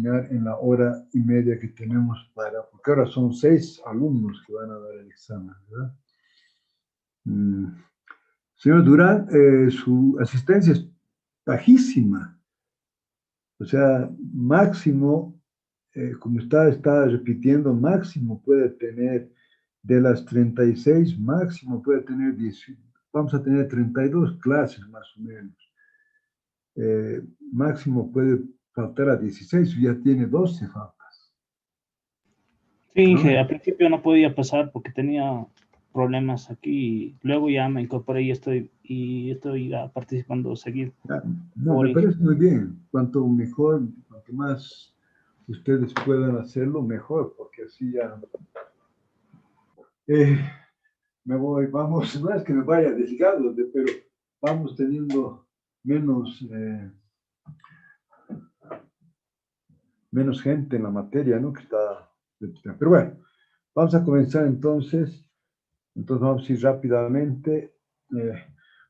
terminar en la hora y media que tenemos porque ahora son 6 alumnos que van a dar el examen, ¿verdad? Señor Durán, su asistencia es bajísima. O sea, máximo, como está repitiendo, máximo puede tener de las 36, máximo puede tener 10, vamos a tener 32 clases más o menos. Máximo puede faltar a 16, ya tiene 12 faltas. Sí, ¿No? al principio no podía pasar porque tenía problemas aquí, y luego ya me incorporé y estoy ya participando seguido. No, me parece muy bien. Cuanto mejor, cuanto más ustedes puedan hacerlo, mejor, porque así ya me voy, vamos, no es que me vaya desligado, pero vamos teniendo menos gente en la materia, ¿no? Que está, pero bueno, vamos a comenzar entonces vamos a ir rápidamente.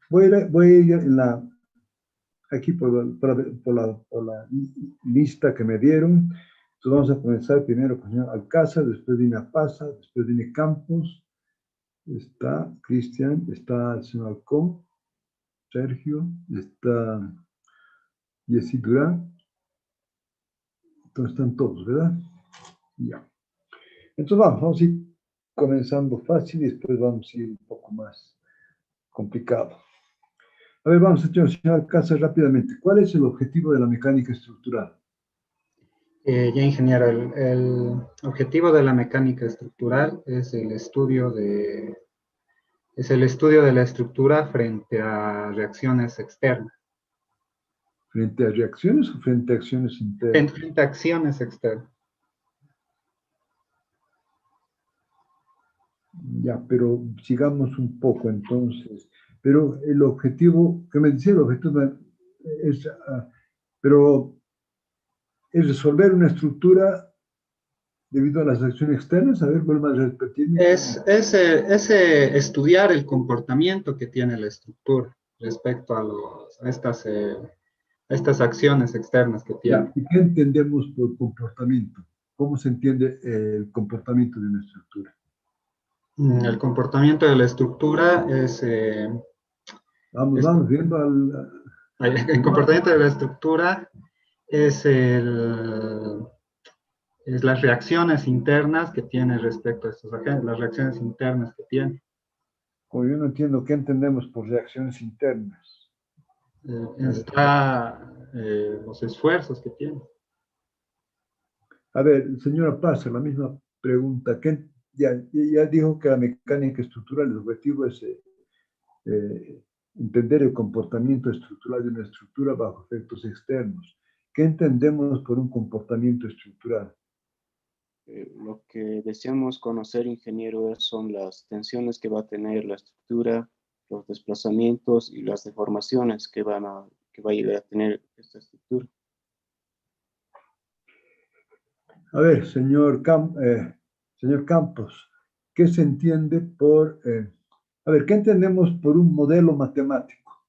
Voy a ir aquí por la lista que me dieron. Entonces vamos a comenzar primero con el señor Alcázar, después viene Apaza, después viene Campos, está Cristian, está el señor Alcón, Sergio, está Jessy Durán. Entonces están todos, ¿verdad? Ya. Entonces vamos a ir comenzando fácil y después vamos a ir un poco más complicado. A ver, vamos a señor Alcázar rápidamente. ¿Cuál es el objetivo de la mecánica estructural? Ya, ingeniero, el objetivo de la mecánica estructural es el estudio de la estructura frente a reacciones externas. ¿Frente a reacciones o frente a acciones internas? Frente a acciones externas. Ya, pero sigamos un poco entonces. Pero el objetivo, ¿qué me decía? El objetivo es, pero es resolver una estructura debido a las acciones externas. A ver, vuelvo a repetirme. Es estudiar el comportamiento que tiene la estructura respecto a estas acciones externas que tiene. Ya, ¿y qué entendemos por comportamiento? ¿Cómo se entiende el comportamiento de una estructura? El comportamiento de la estructura es... Vamos viendo el comportamiento de la estructura es las reacciones internas que tiene respecto a estos agentes, las reacciones internas que tiene. Como yo no entiendo qué entendemos por reacciones internas. Los esfuerzos que tiene. A ver, señora Paz, la misma pregunta. Ya dijo que la mecánica estructural, el objetivo es entender el comportamiento estructural de una estructura bajo efectos externos. ¿Qué entendemos por un comportamiento estructural? Lo que deseamos conocer, ingeniero, son las tensiones que va a tener la estructura, los desplazamientos y las deformaciones que va a llegar a tener esta estructura. A ver, señor Campos, ¿qué se entiende por... a ver, ¿qué entendemos por un modelo matemático?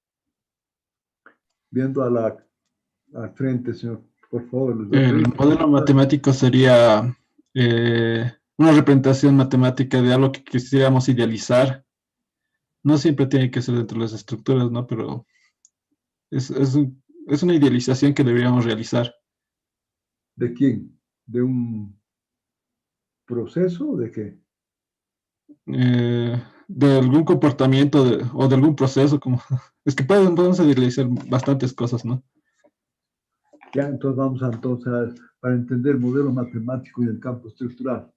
Viendo al frente, señor, por favor. El modelo matemático sería una representación matemática de algo que quisiéramos idealizar. No siempre tiene que ser dentro de las estructuras, ¿no? Pero es una idealización que deberíamos realizar. ¿De quién? ¿De un proceso o de qué? De algún comportamiento o de algún proceso, como es que podemos idealizar bastantes cosas, ¿no? Ya, entonces vamos para entender el modelo matemático y el campo estructural.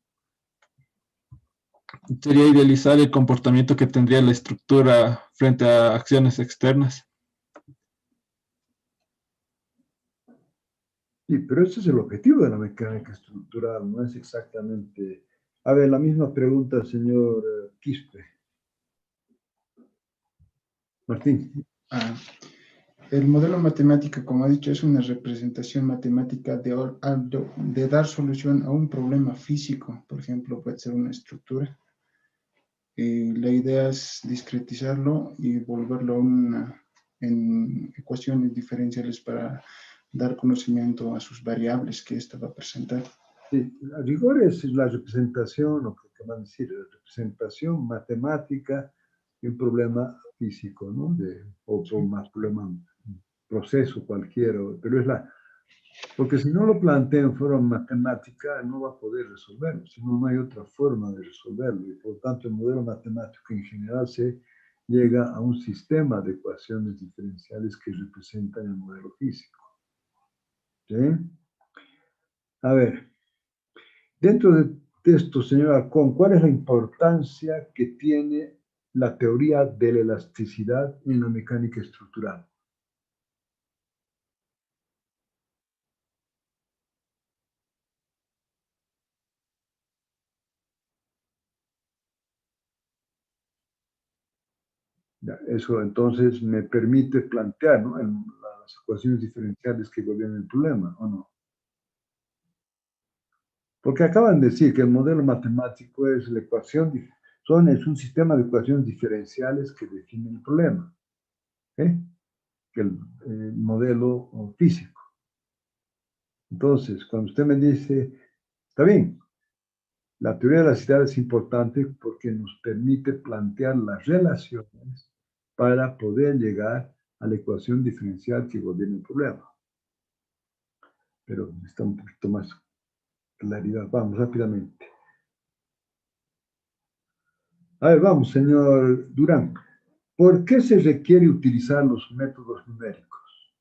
Sería idealizar el comportamiento que tendría la estructura frente a acciones externas. Sí, pero ese es el objetivo de la mecánica estructural, no es exactamente... A ver, la misma pregunta, señor Quispe. Martín. El modelo matemático, como ha dicho, es una representación matemática de dar solución a un problema físico. Por ejemplo, puede ser una estructura. La idea es discretizarlo y volverlo en ecuaciones diferenciales para dar conocimiento a sus variables que ésta va a presentar. Sí, a rigor es la representación, o que van a decir, la representación matemática de un problema físico, ¿no? De otro más problema, un proceso cualquiera, pero es la... Porque si no lo plantea en forma matemática, no va a poder resolverlo, si no, no hay otra forma de resolverlo. Y por lo tanto, el modelo matemático en general se llega a un sistema de ecuaciones diferenciales que representan el modelo físico. ¿Sí? A ver, dentro de esto, señor Alcón, ¿cuál es la importancia que tiene la teoría de la elasticidad en la mecánica estructural? Ya, eso entonces me permite plantear, ¿no?, las ecuaciones diferenciales que gobiernan el problema, ¿o no? Porque acaban de decir que el modelo matemático es la ecuación, es un sistema de ecuaciones diferenciales que definen el problema, ¿eh? Que el modelo físico. Entonces, cuando usted me dice, está bien, la teoría de la elasticidad es importante porque nos permite plantear las relaciones para poder llegar a la ecuación diferencial que gobierna el problema. Pero necesita un poquito más claridad. Vamos rápidamente. A ver, vamos, señor Durán. ¿Por qué se requiere utilizar los métodos numéricos?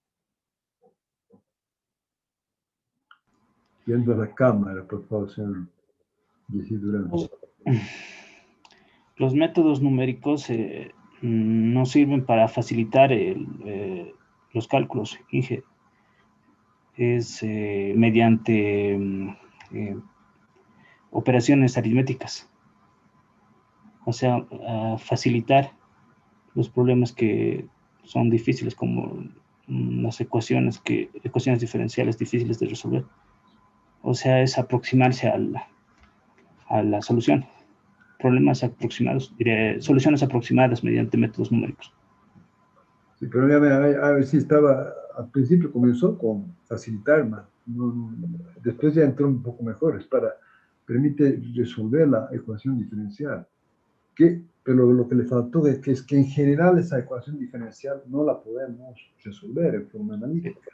Viendo la cámara, por favor, señor Durán. Los métodos numéricos nos sirven para facilitar los cálculos, Inge. Es mediante operaciones aritméticas. O sea, facilitar los problemas que son difíciles, como las ecuaciones diferenciales difíciles de resolver. O sea, es aproximarse a la solución. Problemas aproximados, soluciones aproximadas mediante métodos numéricos. Sí, pero a ver si estaba, al principio comenzó con facilitar más, después ya entró un poco mejor, permite resolver la ecuación diferencial. Pero lo que le faltó es que en general esa ecuación diferencial no la podemos resolver en forma analítica.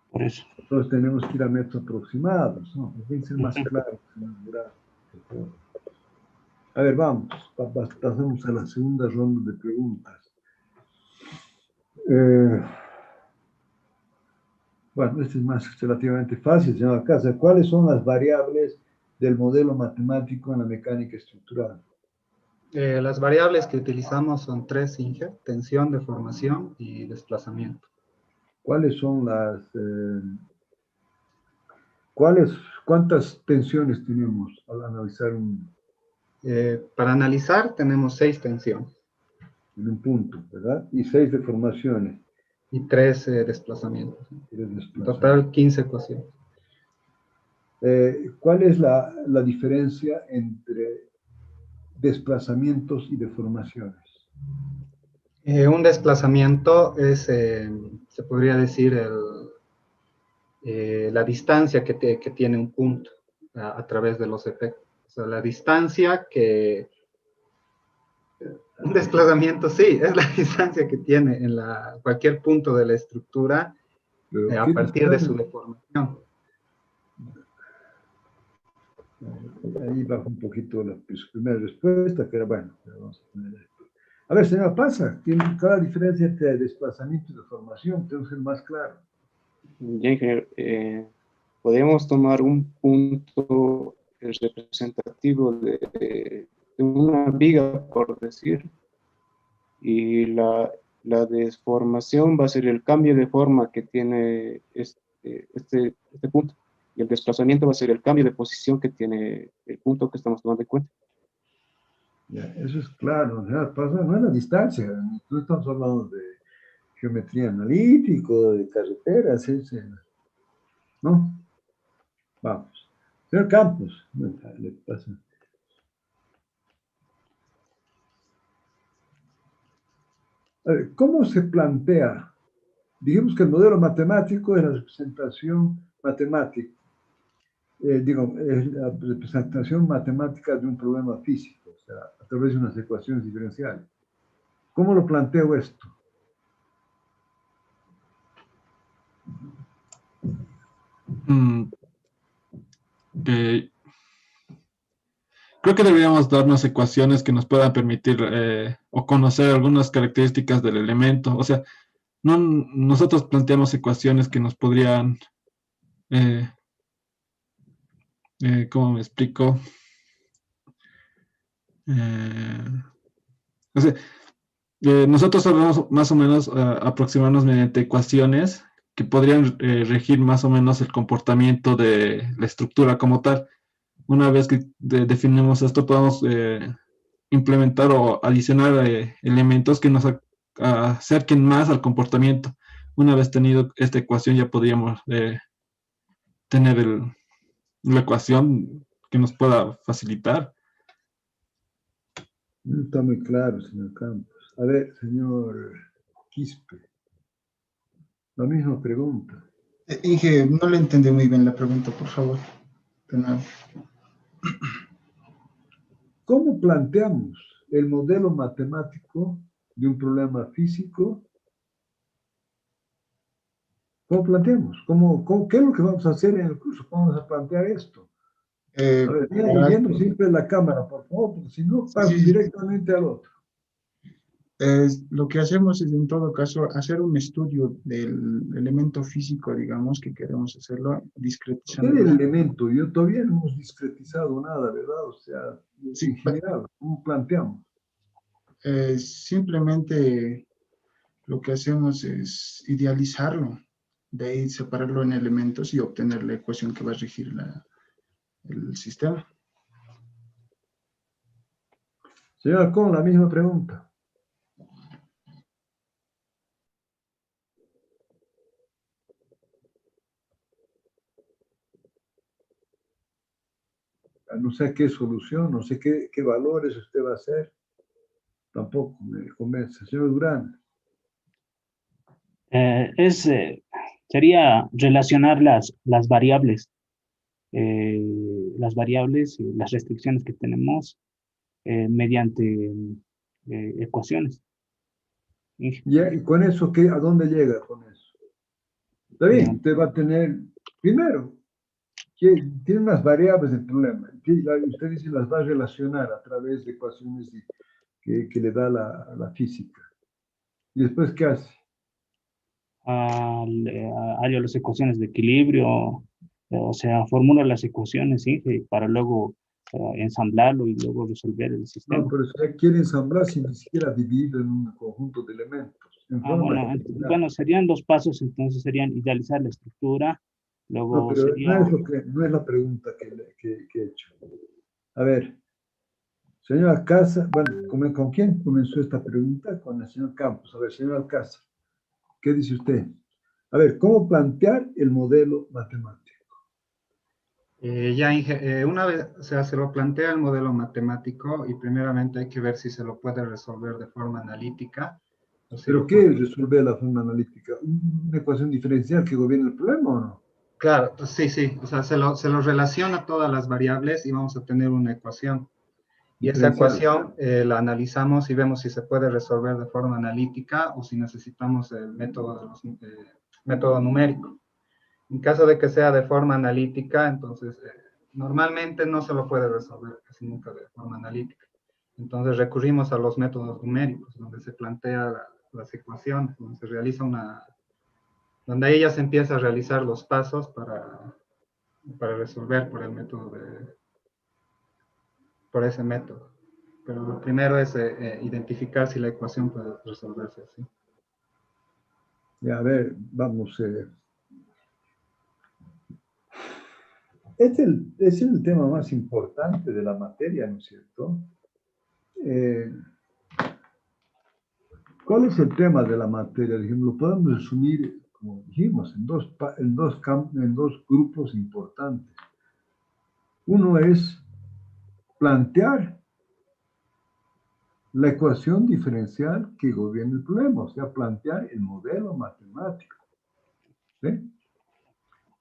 Por eso. Entonces tenemos que ir a métodos aproximados, ¿no? Debe ser más claro. A ver, vamos, pasamos a la segunda ronda de preguntas. Bueno, este es más relativamente fácil, señor Alcázar. ¿Cuáles son las variables del modelo matemático en la mecánica estructural? Las variables que utilizamos son tres, Inge: tensión, deformación y desplazamiento. ¿Cuáles son cuántas tensiones tenemos al analizar para analizar tenemos 6 tensiones. En un punto, ¿verdad? Y 6 deformaciones. Y 3 desplazamientos. En total 15 ecuaciones. ¿Cuál es la diferencia entre desplazamientos y deformaciones? Un desplazamiento es, se podría decir, la distancia que tiene un punto a través de los efectos. O sea, la distancia que... Un desplazamiento, sí, es la distancia que tiene en cualquier punto de la estructura a partir de su deformación. Ahí bajo un poquito su primera respuesta, que era bueno. Vamos a poner esto. A ver, señor, pasa. Cada diferencia entre desplazamiento y deformación, tengo que ser más claro. Ya, ingeniero, podemos tomar un punto representativo de una viga, por decir, y la deformación va a ser el cambio de forma que tiene este punto, y el desplazamiento va a ser el cambio de posición que tiene el punto que estamos tomando en cuenta. Ya, eso es claro, no es la distancia, no estamos hablando de geometría analítica, de carreteras, ¿no? Vamos. Señor Campos, le pasa. A ver, ¿cómo se plantea dijimos que el modelo matemático es la representación matemática, es la representación matemática de un problema físico, o sea, a través de unas ecuaciones diferenciales. ¿Cómo lo planteo esto? Creo que deberíamos darnos ecuaciones que nos puedan permitir o conocer algunas características del elemento. O sea, no, nosotros planteamos ecuaciones que nos podrían, ¿cómo me explico? O sea, nosotros sabemos más o menos aproximarnos mediante ecuaciones que podrían regir más o menos el comportamiento de la estructura como tal. Una vez que definimos esto, podemos implementar o adicionar elementos que nos acerquen más al comportamiento. Una vez tenido esta ecuación, ya podríamos tener la ecuación que nos pueda facilitar. No está muy claro, señor Campos. A ver, señor Quispe, la misma pregunta. Inge, no le entendí muy bien la pregunta, por favor. De nuevo. ¿Cómo planteamos el modelo matemático de un problema físico? ¿Cómo planteamos? ¿Qué es lo que vamos a hacer en el curso? ¿Cómo vamos a plantear esto? A ver, viendo siempre la cámara, por favor, porque si no, paso directamente al otro. Lo que hacemos es, en todo caso, hacer un estudio del elemento físico, digamos, que queremos hacerlo, discretizando. ¿Qué elemento? Yo todavía no hemos discretizado nada, ¿verdad? O sea, Sí, en general, ¿cómo planteamos? Simplemente lo que hacemos es idealizarlo, de ahí separarlo en elementos y obtener la ecuación que va a regir el sistema. Señor Alcón, la misma pregunta. No sé qué solución, no sé qué valores usted va a hacer. Tampoco me convence. Señor Durán. Sería relacionar las variables y las restricciones que tenemos mediante ecuaciones. ¿Y con eso qué? ¿A dónde llega con eso? Está bien, usted va a tener, primero, tiene unas variables del problema. Usted dice las va a relacionar a través de ecuaciones que le da la física. ¿Y después qué hace? Hallo las ecuaciones de equilibrio, o sea, formula las ecuaciones, ¿sí? Para luego ensamblarlo y luego resolver el sistema. No, pero usted quiere ensamblar sin ni siquiera dividido en un conjunto de elementos. Bueno, serían dos pasos, entonces serían idealizar la estructura, luego no, pero sería... no es la pregunta que he hecho. A ver, señor Alcázar, bueno, ¿con quién comenzó esta pregunta? Con el señor Campos. A ver, señor Alcázar, ¿qué dice usted? A ver, ¿cómo plantear el modelo matemático? Una vez se lo plantea el modelo matemático y primeramente hay que ver si se lo puede resolver de forma analítica. ¿Pero qué es resolver la forma analítica? ¿Una ecuación diferencial que gobierne el problema o no? Claro, sí. O sea, se lo relaciona todas las variables y vamos a tener una ecuación. Y esa ecuación la analizamos y vemos si se puede resolver de forma analítica o si necesitamos el método numérico. En caso de que sea de forma analítica, entonces normalmente no se lo puede resolver casi nunca de forma analítica. Entonces recurrimos a los métodos numéricos, donde se plantea las ecuaciones, donde se realiza donde ahí ya se empieza a realizar los pasos para resolver por ese método. Pero lo primero es identificar si la ecuación puede resolverse así. Ya, a ver, vamos. Es el tema más importante de la materia, ¿no es cierto? ¿Cuál es el tema de la materia? Lo podemos resumir, como dijimos, en dos grupos importantes. Uno es plantear la ecuación diferencial que gobierna el problema, o sea, plantear el modelo matemático. ¿Sí?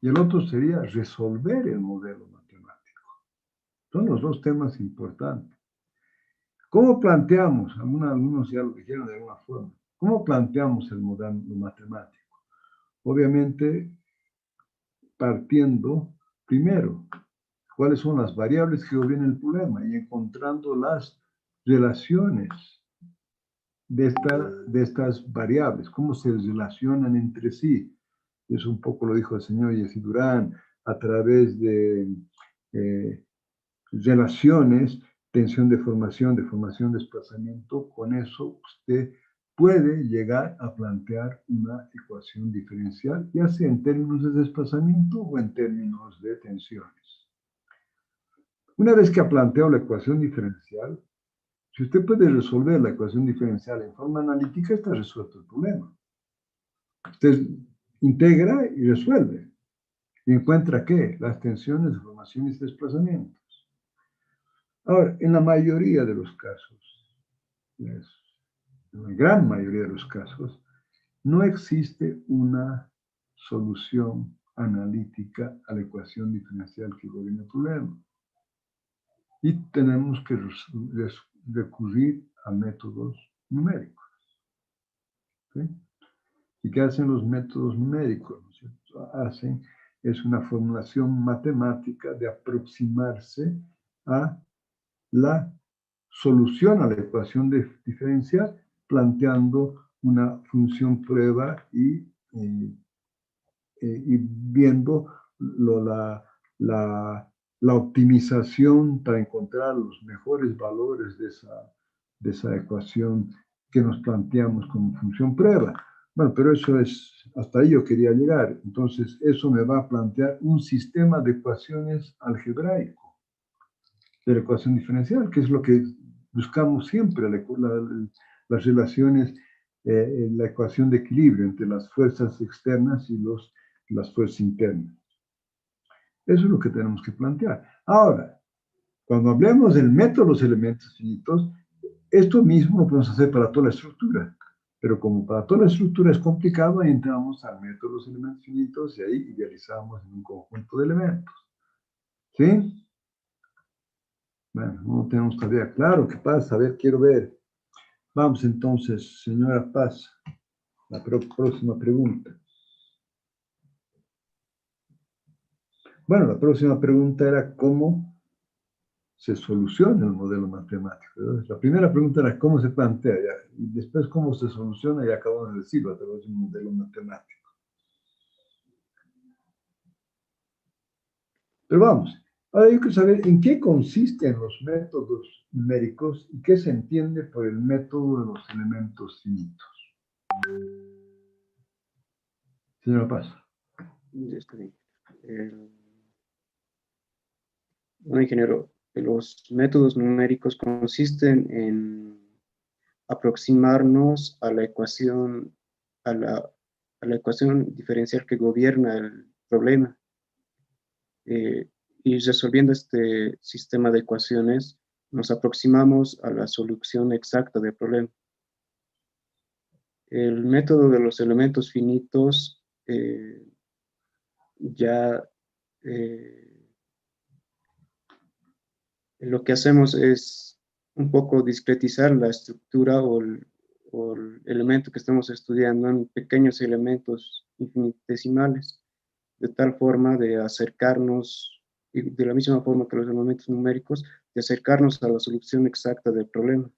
Y el otro sería resolver el modelo matemático. Son los dos temas importantes. ¿Cómo planteamos? Algunos ya lo dijeron de alguna forma. ¿Cómo planteamos el modelo matemático? Obviamente, partiendo primero, cuáles son las variables que gobiernan el problema y encontrando las relaciones de estas variables, cómo se relacionan entre sí. Eso un poco lo dijo el señor Jesse Durán, a través de relaciones, tensión de formación, desplazamiento. Con eso usted puede llegar a plantear una ecuación diferencial, ya sea en términos de desplazamiento o en términos de tensiones. Una vez que ha planteado la ecuación diferencial, si usted puede resolver la ecuación diferencial en forma analítica, está resuelto el problema. Usted integra y resuelve. Y encuentra ¿qué? Las tensiones, deformaciones y desplazamientos. Ahora, en la mayoría de los casos, en la gran mayoría de los casos, no existe una solución analítica a la ecuación diferencial que gobierna el problema. Y tenemos que recurrir a métodos numéricos. ¿Sí? ¿Y qué hacen los métodos numéricos? ¿No es cierto? Hacen es una formulación matemática de aproximarse a la solución a la ecuación diferencial, planteando una función prueba y viendo la optimización para encontrar los mejores valores de esa ecuación que nos planteamos como función prueba. Bueno, pero eso hasta ahí yo quería llegar. Entonces, eso me va a plantear un sistema de ecuaciones algebraico de la ecuación diferencial, que es lo que buscamos siempre, las relaciones, la ecuación de equilibrio entre las fuerzas externas y las fuerzas internas. Eso es lo que tenemos que plantear. Ahora, cuando hablemos del método de los elementos finitos, esto mismo lo podemos hacer para toda la estructura. Pero como para toda la estructura es complicado, ahí entramos al método de los elementos finitos y ahí idealizamos en un conjunto de elementos. ¿Sí? Bueno, no tenemos todavía claro qué pasa. A ver, quiero ver. Vamos entonces, señora Paz, la próxima pregunta. Bueno, la próxima pregunta era cómo se soluciona el modelo matemático. La primera pregunta era cómo se plantea, y después cómo se soluciona, y acabamos de decirlo, a través de un modelo matemático. Pero vamos, ahora yo quiero saber en qué consisten los métodos numéricos y qué se entiende por el método de los elementos finitos. Señora Paz. Está bien. Bueno, ingeniero, los métodos numéricos consisten en aproximarnos a la ecuación, a la ecuación diferencial que gobierna el problema. Y resolviendo este sistema de ecuaciones, nos aproximamos a la solución exacta del problema. El método de los elementos finitos lo que hacemos es un poco discretizar la estructura o el elemento que estamos estudiando en pequeños elementos infinitesimales, de tal forma de acercarnos, y de la misma forma que los elementos numéricos, de acercarnos a la solución exacta del problema.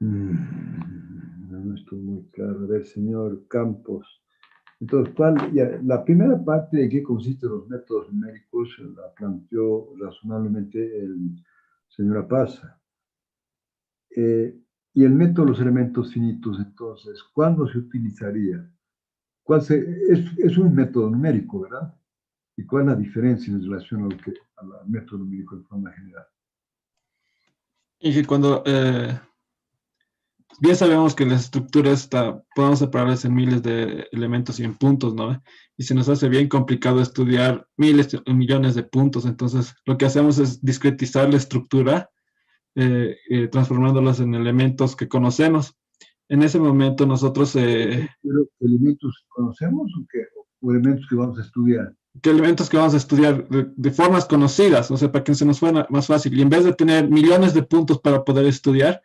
No estoy muy claro. A ver, señor Campos. Entonces, la primera parte de qué consisten los métodos numéricos la planteó razonablemente el señor Paz. Y el método de los elementos finitos, entonces, ¿cuándo se utilizaría? Es un método numérico, ¿verdad? ¿Y cuál es la diferencia en relación al método numérico de forma general? Y que cuando bien sabemos que las estructuras podemos separarlas en miles de elementos y en puntos, ¿no? Y se nos hace bien complicado estudiar miles o millones de puntos. Entonces, lo que hacemos es discretizar la estructura transformándolas en elementos que conocemos. En ese momento nosotros... ¿Pero elementos que conocemos o qué? ¿O elementos que vamos a estudiar? ¿Qué elementos que vamos a estudiar de formas conocidas? O sea, para que se nos fuera más fácil. Y en vez de tener millones de puntos para poder estudiar,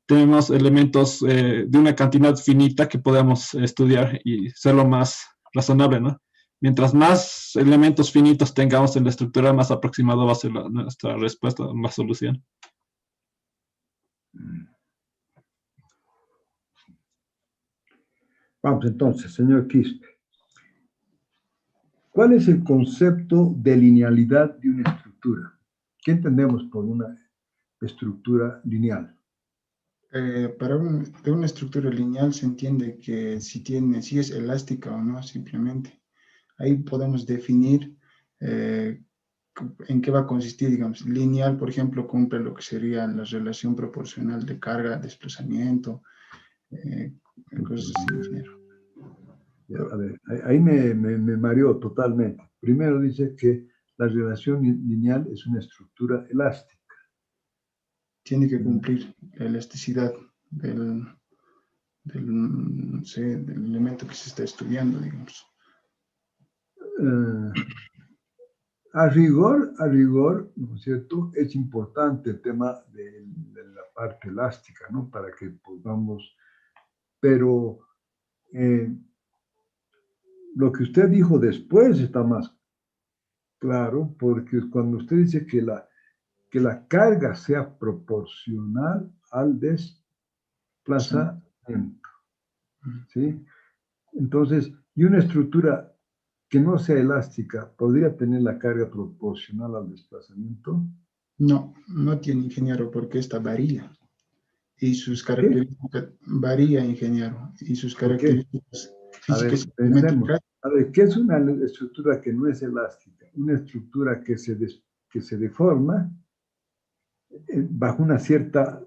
tenemos elementos de una cantidad finita que podemos estudiar y ser lo más razonable, ¿no? Mientras más elementos finitos tengamos en la estructura, más aproximado va a ser nuestra respuesta, la solución. Vamos entonces, señor Quispe. ¿Cuál es el concepto de linealidad de una estructura? ¿Qué entendemos por una estructura lineal? De una estructura lineal se entiende que si es elástica o no, simplemente. Ahí podemos definir en qué va a consistir, digamos. Lineal, por ejemplo, cumple lo que sería la relación proporcional de carga, desplazamiento, cosas así, ingeniero. A ver, ahí me mareó totalmente. Primero dice que la relación lineal es una estructura elástica. Tiene que cumplir la elasticidad del elemento que se está estudiando, digamos. A rigor, ¿no es cierto? Es importante el tema de la parte elástica, ¿no? Para que podamos, pero lo que usted dijo después está más claro, porque cuando usted dice que la carga sea proporcional al desplazamiento, ¿sí? Entonces, y una estructura que no sea elástica, ¿podría tener la carga proporcional al desplazamiento? No, no tiene, ingeniero, porque esta varía. Y sus características, varía, ingeniero, y sus características físicas. A ver, pensemos. A ver, ¿qué es una estructura que no es elástica? Una estructura que se deforma bajo una cierta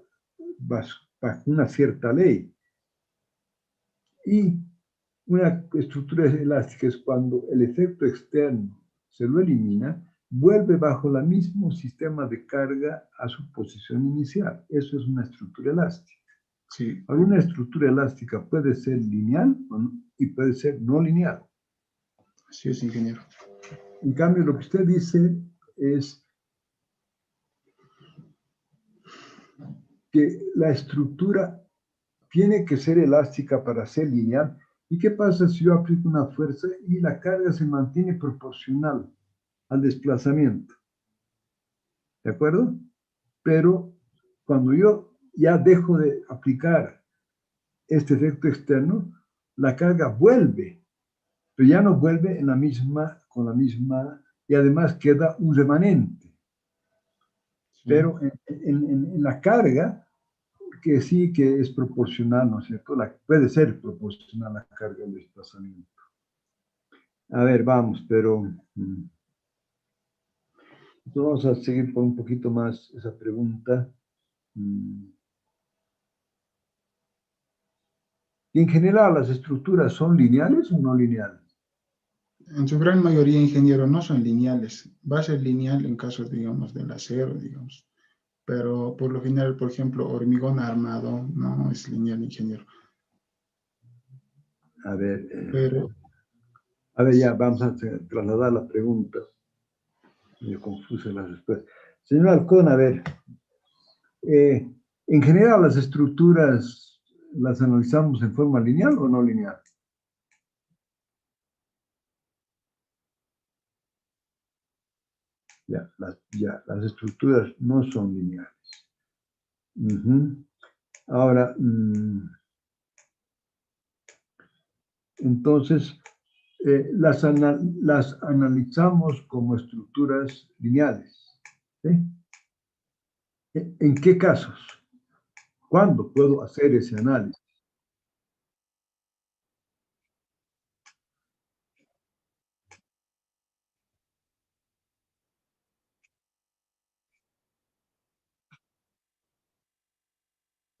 ley. Y una estructura elástica es cuando el efecto externo se lo elimina, vuelve bajo el mismo sistema de carga a su posición inicial. Eso es una estructura elástica. Sí. Alguna estructura elástica puede ser lineal y puede ser no lineal. Así es, ingeniero. En cambio, lo que usted dice es que la estructura tiene que ser elástica para ser lineal. ¿Y qué pasa si yo aplico una fuerza y la carga se mantiene proporcional al desplazamiento? ¿De acuerdo? Pero cuando yo ya dejo de aplicar este efecto externo, la carga vuelve, pero ya no vuelve con la misma, y además queda un remanente. Pero en la carga, que sí que es proporcional, ¿no es cierto? Puede ser proporcional la carga del desplazamiento. A ver, vamos, pero vamos a seguir por un poquito más esa pregunta. En general, ¿las estructuras son lineales o no lineales? En su gran mayoría, ingeniero, no son lineales. Va a ser lineal en caso, digamos, del acero, digamos. Pero por lo general, por ejemplo, hormigón armado no es lineal, ingeniero. A ver, Pero ya vamos a trasladar la pregunta. Me confuse la respuesta. Señor Halcón, a ver, en general, ¿las estructuras las analizamos en forma lineal o no lineal? Las estructuras no son lineales. Ahora, entonces, las analizamos como estructuras lineales. ¿Sí? ¿En qué casos? ¿Cuándo puedo hacer ese análisis?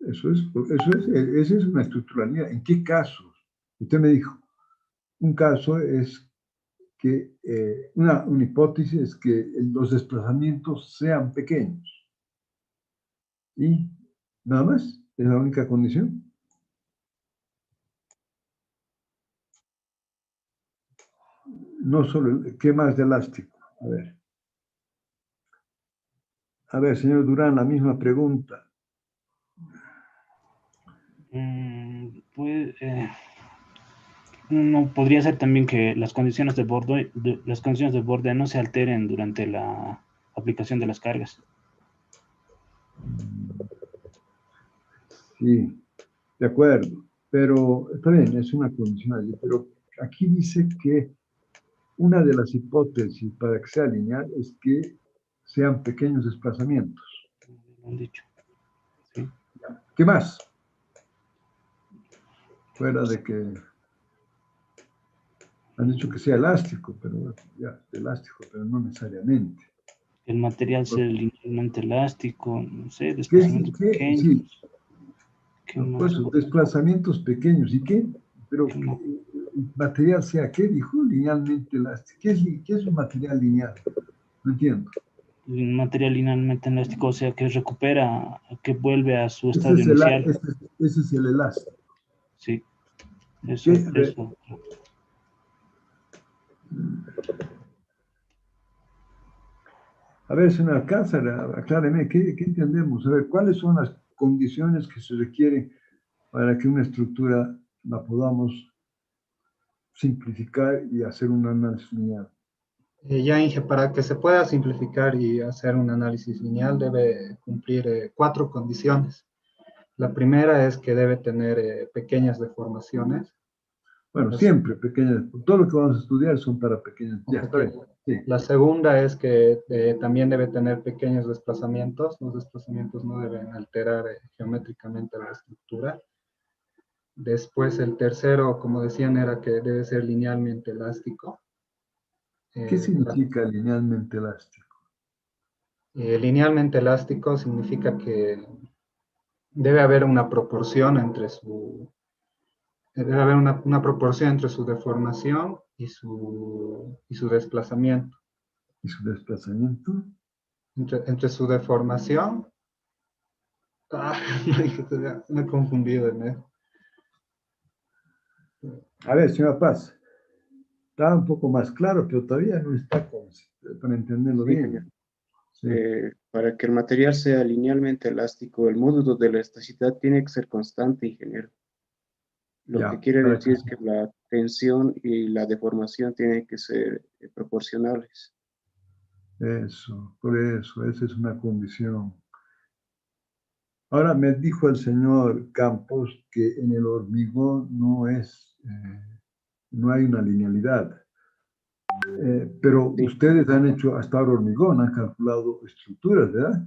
Esa es una estructura lineal. ¿En qué casos? Usted me dijo, un caso es que, una hipótesis es que los desplazamientos sean pequeños. Y nada más, es la única condición. No solo, ¿qué más de elástico? A ver, señor Durán, la misma pregunta. Pues, no podría ser también que las condiciones de borde no se alteren durante la aplicación de las cargas. Sí, de acuerdo, pero está bien, es una condicional, pero aquí dice que una de las hipótesis para que sea lineal es que sean pequeños desplazamientos. Lo han dicho. Sí. ¿Qué más? Fuera de que han dicho que sea elástico, pero ya, elástico, pero no necesariamente. El material sea linealmente elástico, no sé, ¿Qué? desplazamientos Sí, pequeños. ¿Qué no, más? pues desplazamientos pequeños. ¿Y qué? Pero ¿Qué más? el material sea, ¿qué dijo? Linealmente elástico. ¿Qué es un material lineal? No entiendo. Un material linealmente elástico, o sea, que recupera, que vuelve a su Ese estado es inicial. ese es el elástico. Sí, ¿Qué? eso. A ver, señor Alcázar, acláreme, ¿qué entendemos? A ver, ¿cuáles son las condiciones que se requieren para que una estructura la podamos simplificar y hacer un análisis lineal? Ya, Inge, para que se pueda simplificar y hacer un análisis lineal debe cumplir 4 condiciones. La primera es que debe tener pequeñas deformaciones. Bueno, La, siempre pequeñas, todo lo que vamos a estudiar son para pequeñas. Ya, está bien. Sí. la segunda es que también debe tener pequeños desplazamientos. Los desplazamientos no deben alterar geométricamente la estructura. Después el tercero, como decían, era que debe ser linealmente elástico. ¿Qué significa linealmente elástico? Linealmente elástico significa que debe haber una proporción entre su deformación y su desplazamiento. ¿Y su desplazamiento? Entre su deformación. Me he confundido en eso. A ver, señora Paz, está un poco más claro, pero todavía no está para entenderlo Sí, bien. Sí. Para que el material sea linealmente elástico, el módulo de elasticidad tiene que ser constante, ingeniero. Lo Ya, que quiere para decir que es que la tensión y la deformación tienen que ser proporcionales. eso, por eso, esa es una condición. Ahora me dijo el señor Campos que en el hormigón no hay una linealidad. Pero Sí, ustedes han hecho hasta ahora hormigón, han calculado estructuras, ¿verdad?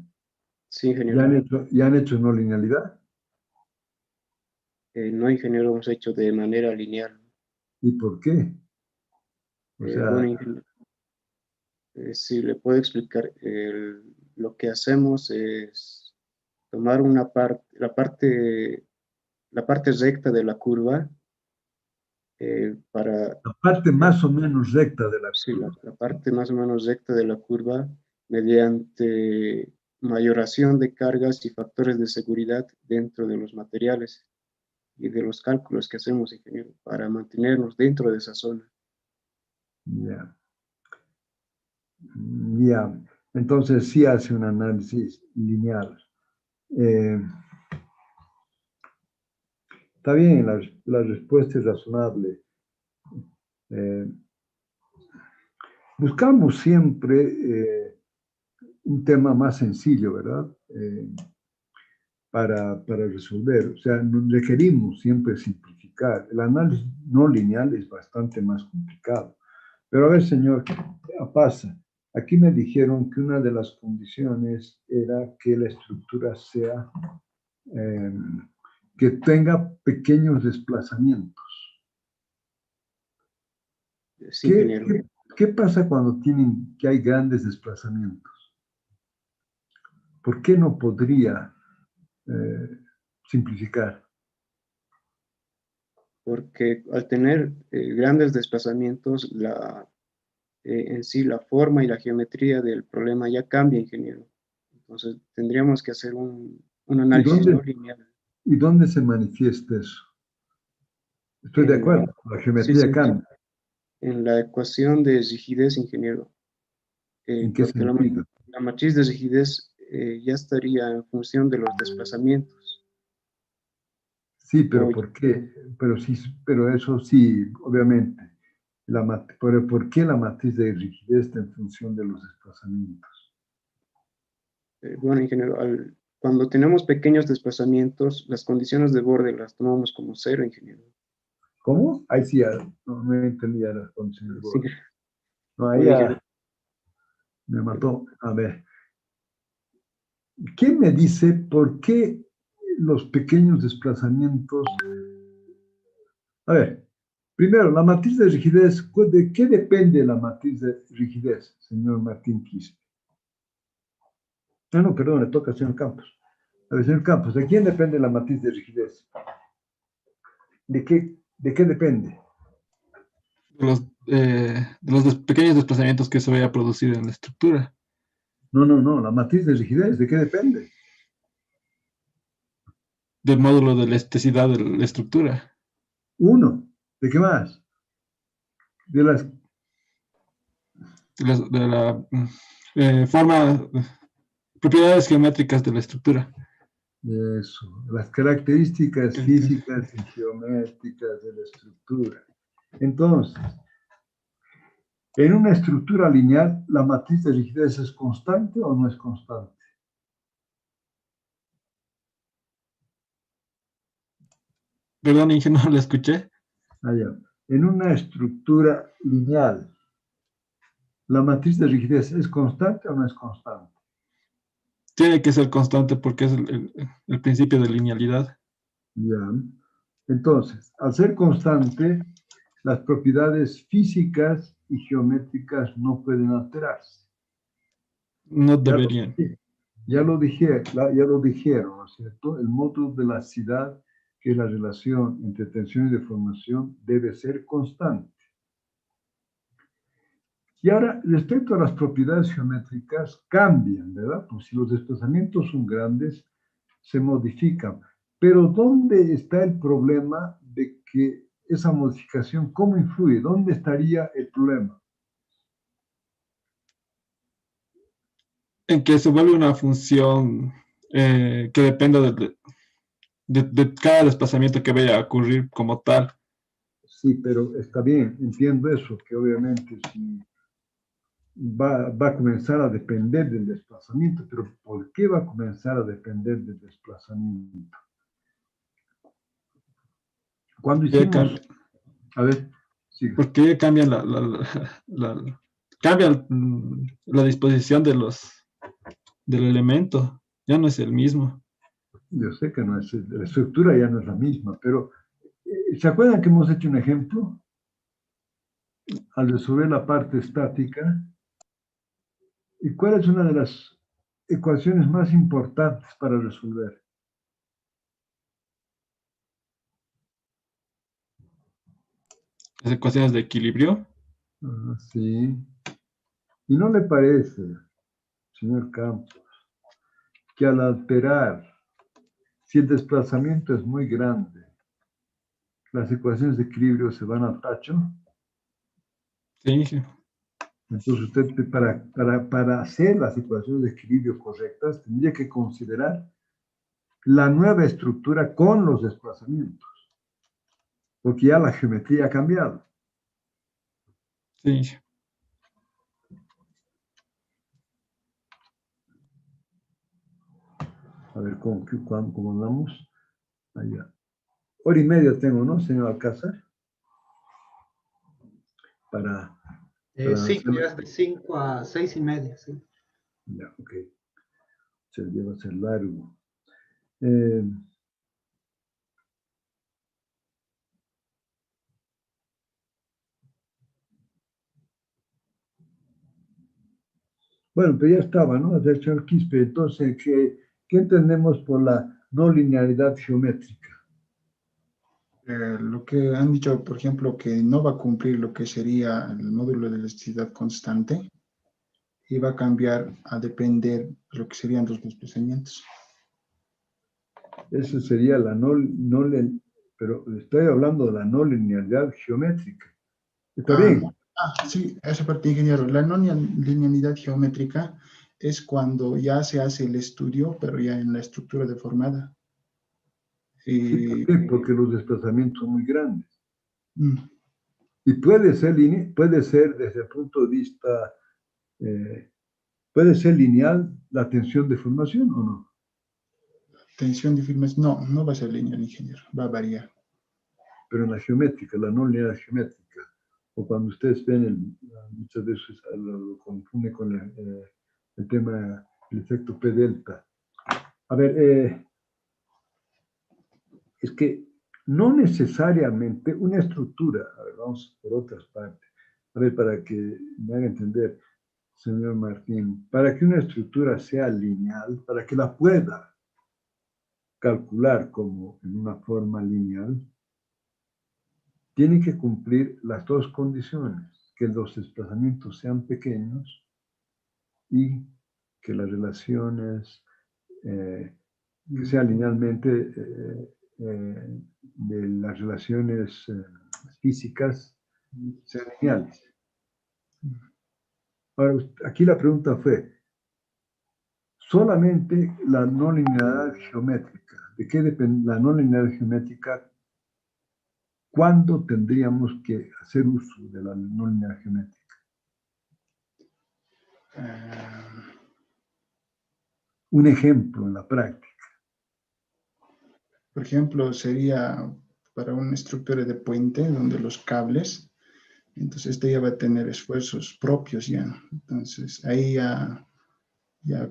sí, Y ingeniero. han hecho no linealidad. No, ingeniero, hemos hecho de manera lineal. ¿Y por qué? O sea, Bueno, ingeniero, si le puedo explicar, lo que hacemos es tomar la parte recta de la curva para la parte más o menos recta de la sí, curva. la parte más o menos recta de la curva mediante mayoración de cargas y factores de seguridad dentro de los materiales y de los cálculos que hacemos, ingeniero, para mantenernos dentro de esa zona. Ya. Ya. Entonces sí hace un análisis lineal. Está bien, la respuesta es razonable. Buscamos siempre un tema más sencillo, ¿verdad? Para resolver. O sea, requerimos siempre simplificar. El análisis no lineal es bastante más complicado. Pero a ver, señor, ¿qué pasa? Aquí me dijeron que una de las condiciones era que la estructura sea, que tenga pequeños desplazamientos. Sí, ¿Qué, ingeniero. qué, qué pasa cuando que hay grandes desplazamientos? ¿Por qué no podría simplificar? Porque al tener grandes desplazamientos, en sí la forma y la geometría del problema ya cambia, ingeniero. Entonces tendríamos que hacer un análisis no lineal. ¿Y dónde se manifiesta eso? Estoy de acuerdo, la geometría Sí, cambia. en la ecuación de rigidez, ingeniero. ¿En qué Porque sentido? la matriz de rigidez ya estaría en función de los desplazamientos. Sí, pero O- ¿por qué? Pero sí, pero eso sí, obviamente. Pero ¿por qué la matriz de rigidez está en función de los desplazamientos? bueno, ingeniero, cuando tenemos pequeños desplazamientos, las condiciones de borde las tomamos como cero, ingeniero. ¿Cómo? Ahí sí, no entendía las condiciones de Sí, borde. No, ahí bueno, ingeniero, ya me mató. A ver, ¿quién me dice por qué los pequeños desplazamientos? A ver, primero, la matriz de rigidez, ¿de qué depende la matriz de rigidez, señor Martín Quispe? No, perdón, le toca al señor Campos. A ver, señor Campos, ¿de quién depende la matriz de rigidez? ¿De qué depende? De los pequeños desplazamientos que se vaya a producir en la estructura. No, la matriz de rigidez, ¿de qué depende? Del módulo de elasticidad de la estructura. Uno, ¿de qué más? De las, De la forma, propiedades geométricas de la estructura. eso, las características Que- que- físicas y geométricas de la estructura. Entonces, en una estructura lineal, ¿la matriz de rigidez es constante o no es constante? Perdón, ingeniero, no lo escuché. Allá. En una estructura lineal, ¿la matriz de rigidez es constante o no es constante? Tiene que ser constante porque es el principio de linealidad. Ya. Entonces, al ser constante, las propiedades físicas y geométricas no pueden alterarse. No Ya lo, deberían. ya lo dijeron, ¿no es cierto? El módulo de elasticidad, que es la relación entre tensión y deformación, debe ser constante. Y ahora, respecto a las propiedades geométricas, cambian, ¿verdad? Pues si los desplazamientos son grandes, se modifican. Pero ¿dónde está el problema de que esa modificación, cómo influye? ¿Dónde estaría el problema? En que se vuelve una función que dependa de cada desplazamiento que vaya a ocurrir como tal. Sí, pero está bien, entiendo eso, que obviamente si va a comenzar a depender del desplazamiento, pero ¿por qué va a comenzar a depender del desplazamiento? Cuando hicimos, a ver, siga. Porque cambian cambian la disposición del elemento. Ya no es el mismo. Yo sé que no es, la estructura ya no es la misma, pero ¿se acuerdan que hemos hecho un ejemplo? Al resolver la parte estática, ¿y cuál es una de las ecuaciones más importantes para resolver? Las ecuaciones de equilibrio. Sí. ¿Y no le parece, señor Campos, que al alterar, si el desplazamiento es muy grande, las ecuaciones de equilibrio se van al tacho? Sí, Entonces usted para hacer las ecuaciones de equilibrio correctas tendría que considerar la nueva estructura con los desplazamientos, porque ya la geometría ha cambiado. sí. A ver, ¿cómo andamos? Allá. Hora y media tengo, ¿no, señor Alcázar? Para Sí, hacer... ya es de 5 a 6:30, sí. Ya, ok. El día va a ser largo. Bueno, pero ya estaba, ¿no? Del señor Quispe. Entonces, ¿qué entendemos por la no linealidad geométrica? Lo que han dicho, por ejemplo, que no va a cumplir lo que sería el módulo de elasticidad constante y va a cambiar a depender de lo que serían los desplazamientos. Eso sería la pero estoy hablando de la no linealidad geométrica. ¿Está bien? Sí, esa parte, ingeniero. La no linealidad geométrica es cuando ya se hace el estudio, pero ya en la estructura deformada. Sí, ¿por qué? Porque los desplazamientos son muy grandes. Mm, Y puede ser desde el punto de vista, puede ser lineal la tensión de formación o no. tensión de firmes, no va a ser lineal, ingeniero, va a variar. Pero en la geométrica, la no lineal geométrica, o cuando ustedes ven, muchas veces lo confunde con el tema del efecto P delta. A ver, es que no necesariamente una estructura, a ver, vamos por otras partes, a ver, para que me haga entender, señor Martín, para que una estructura sea lineal, para que la pueda calcular como en una forma lineal, tiene que cumplir las dos condiciones, que los desplazamientos sean pequeños y que las relaciones, que sean linealmente, de las relaciones físicas sean lineales. Ahora, aquí la pregunta fue, solamente la no linealidad geométrica, ¿de qué depende la no linealidad geométrica? ¿Cuándo tendríamos que hacer uso de la no linealidad geométrica? Un ejemplo en la práctica. Por ejemplo, sería para una estructura de puente donde los cables, entonces este ya va a tener esfuerzos propios ya. Entonces ahí ya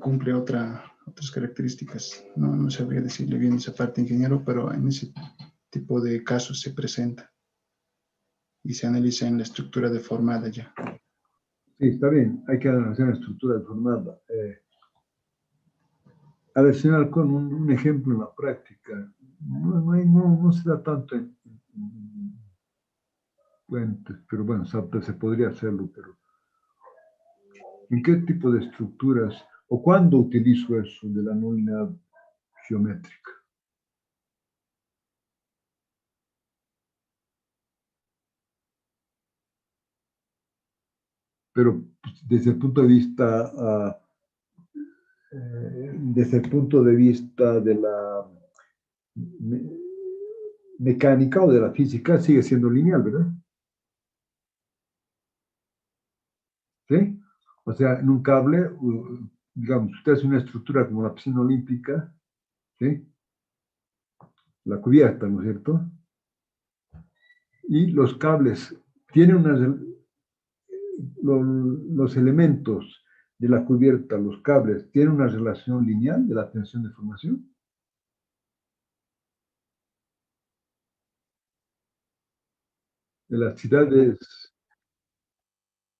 cumple otras características. No sabría decirle bien esa parte, ingeniero, pero en ese tipo de casos se presenta y se analiza en la estructura deformada ya. Sí, está bien, hay que analizar la estructura deformada. A ver, señor Alcón, un ejemplo en la práctica. No se da tanto en puentes, pero bueno, se podría hacerlo, pero ¿en qué tipo de estructuras o cuándo utilizo eso de la no linealidad geométrica? Pero desde el punto de vista, desde el punto de vista de la mecánica o de la física, sigue siendo lineal, ¿verdad? ¿Sí? O sea, en un cable, digamos, usted hace una estructura como la piscina olímpica, ¿sí? La cubierta, ¿no es cierto? Y los cables tienen los elementos de la cubierta, los cables, tienen una relación lineal de la tensión de formación. La elasticidad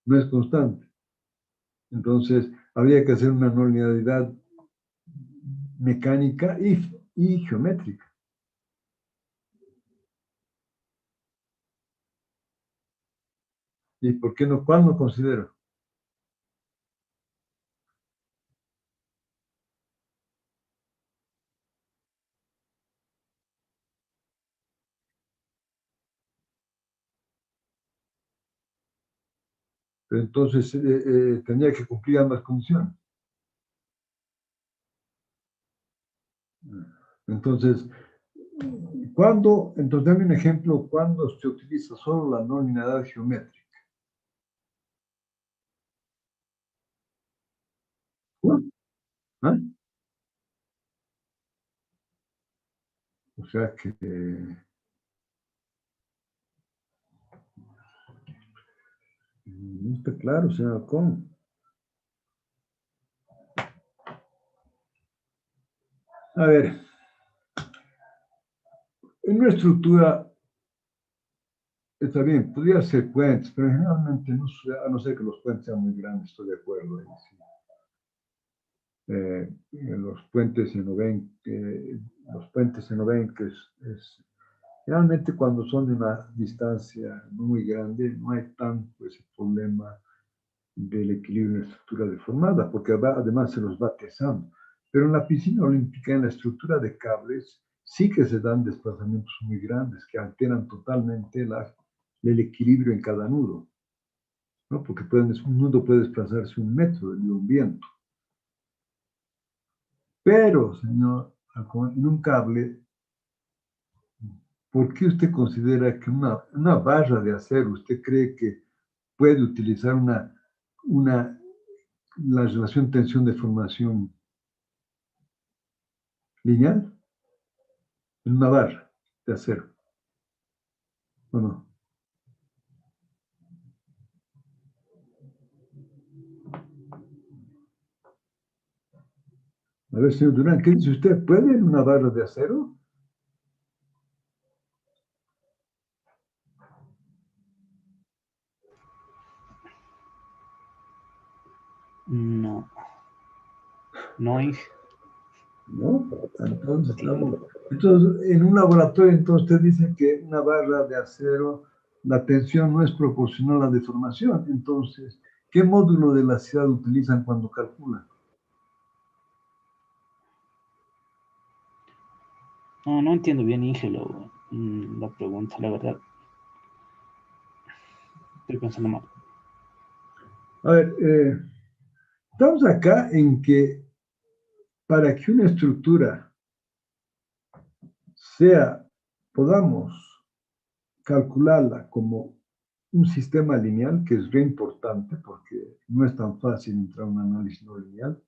no es constante. Entonces, habría que hacer una no linealidad mecánica y geométrica. ¿Y por qué no? ¿Cuál no considero? Pero entonces tendría que cumplir ambas condiciones. Entonces, entonces dame un ejemplo, cuando se utiliza solo la no linealidad geométrica. ¿Ah? O sea que no está claro, señor Alcón. A ver, en una estructura está bien, podría ser puentes, pero generalmente no, a no ser que los puentes sean muy grandes, estoy de acuerdo. Sí. Los puentes se no ven, que realmente cuando son de una distancia muy grande, no hay tanto ese problema del equilibrio en la estructura deformada, porque además se los va tesando. Pero en la piscina olímpica, en la estructura de cables, sí que se dan desplazamientos muy grandes que alteran totalmente el equilibrio en cada nudo, ¿no? Porque un nudo puede desplazarse 1 metro de un viento. Pero, señor, en un cable, ¿por qué usted considera que una barra de acero, usted cree que puede utilizar la relación tensión-deformación lineal en una barra de acero? ¿O no? A ver, señor Durán, ¿qué dice usted? ¿Puede en una barra de acero? No, no, Inge. ¿No? Entonces, en un laboratorio, entonces usted dice que una barra de acero, la tensión no es proporcional a la deformación. Entonces, ¿qué módulo de elasticidad utilizan cuando calculan? No, no entiendo bien, Inge, la pregunta, la verdad. Estoy pensando mal. A ver, estamos acá en que para que una estructura podamos calcularla como un sistema lineal, que es re importante porque no es tan fácil entrar a un análisis no lineal,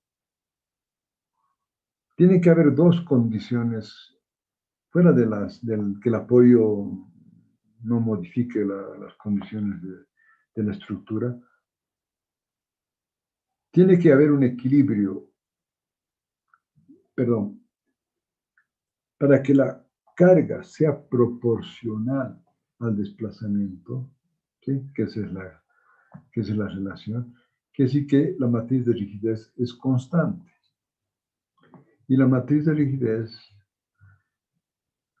tiene que haber 2 condiciones, fuera del que el apoyo no modifique las condiciones de la estructura. Tiene que haber un equilibrio, perdón, para que la carga sea proporcional al desplazamiento, ¿sí? Que esa es la relación, que sí que la matriz de rigidez es constante. Y la matriz de rigidez,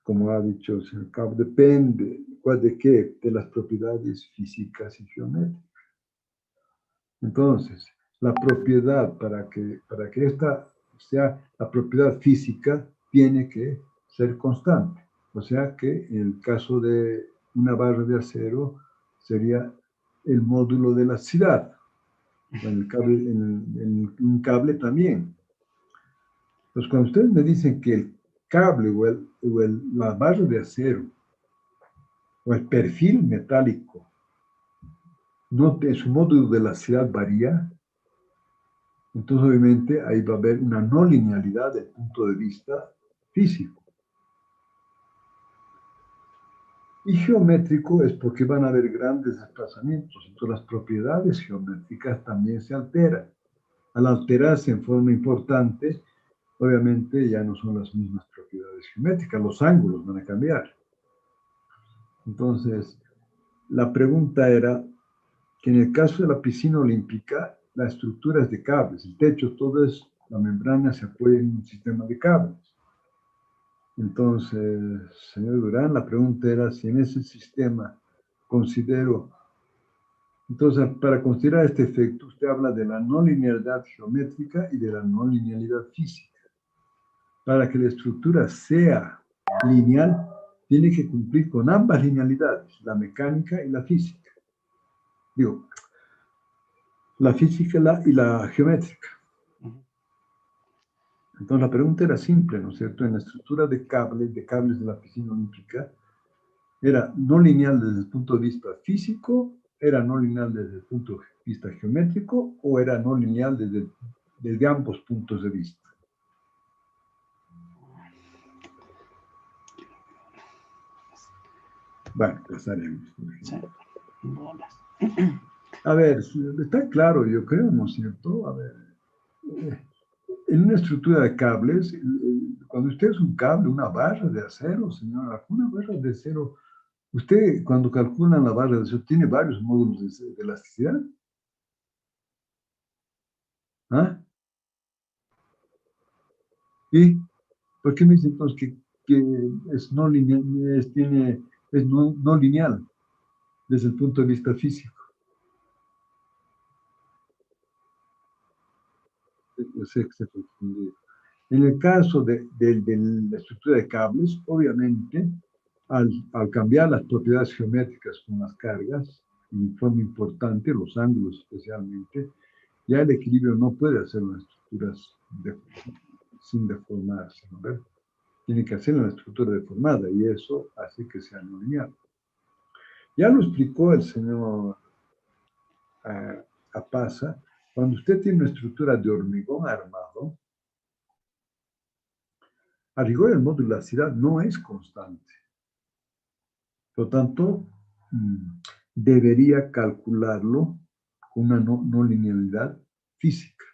como ha dicho el señor Cabo, depende de qué, de las propiedades físicas y geométricas. Entonces, la propiedad, para que esta sea la propiedad física, tiene que ser constante. O sea que en el caso de una barra de acero sería el módulo de elasticidad. En un cable también. Entonces, cuando ustedes me dicen que el cable la barra de acero o el perfil metálico, su módulo de elasticidad varía, entonces obviamente ahí va a haber una no linealidad desde el punto de vista físico. Y geométrico es porque van a haber grandes desplazamientos, entonces las propiedades geométricas también se alteran. Al alterarse en forma importante, obviamente ya no son las mismas propiedades geométricas, los ángulos van a cambiar. Entonces, la pregunta era que en el caso de la piscina olímpica, la estructura es de cables, el techo, la membrana se apoya en un sistema de cables. Entonces, señor Durán, la pregunta era si en ese sistema entonces, para considerar este efecto, usted habla de la no linealidad geométrica y de la no linealidad física. Para que la estructura sea lineal, tiene que cumplir con ambas linealidades, la mecánica y la física. Digo, la física y la geométrica. Entonces la pregunta era simple, ¿no es cierto? En la estructura de cables de la piscina olímpica, ¿era no lineal desde el punto de vista físico, era no lineal desde el punto de vista geométrico o era no lineal desde ambos puntos de vista? Bueno, pasaremos. Sí. Bolas. A ver, está claro, yo creo, ¿no es cierto? A ver, en una estructura de cables, cuando usted es un cable, una barra de acero, señora, una barra de acero, usted cuando calcula la barra de acero, ¿tiene varios módulos de elasticidad? ¿Ah? ¿Y por qué me dice entonces que es no lineal, no lineal desde el punto de vista físico? Yo sé que se confundió. En el caso de la estructura de cables, obviamente, al cambiar las propiedades geométricas con las cargas, en forma importante, los ángulos especialmente, ya el equilibrio no puede hacer las estructuras sin deformarse, ¿no? Tiene que hacer la estructura deformada y eso hace que sea no lineal. Ya lo explicó el señor Apaza, cuando usted tiene una estructura de hormigón armado, a rigor el modularidad no es constante. Por lo tanto, debería calcularlo con una no linealidad física.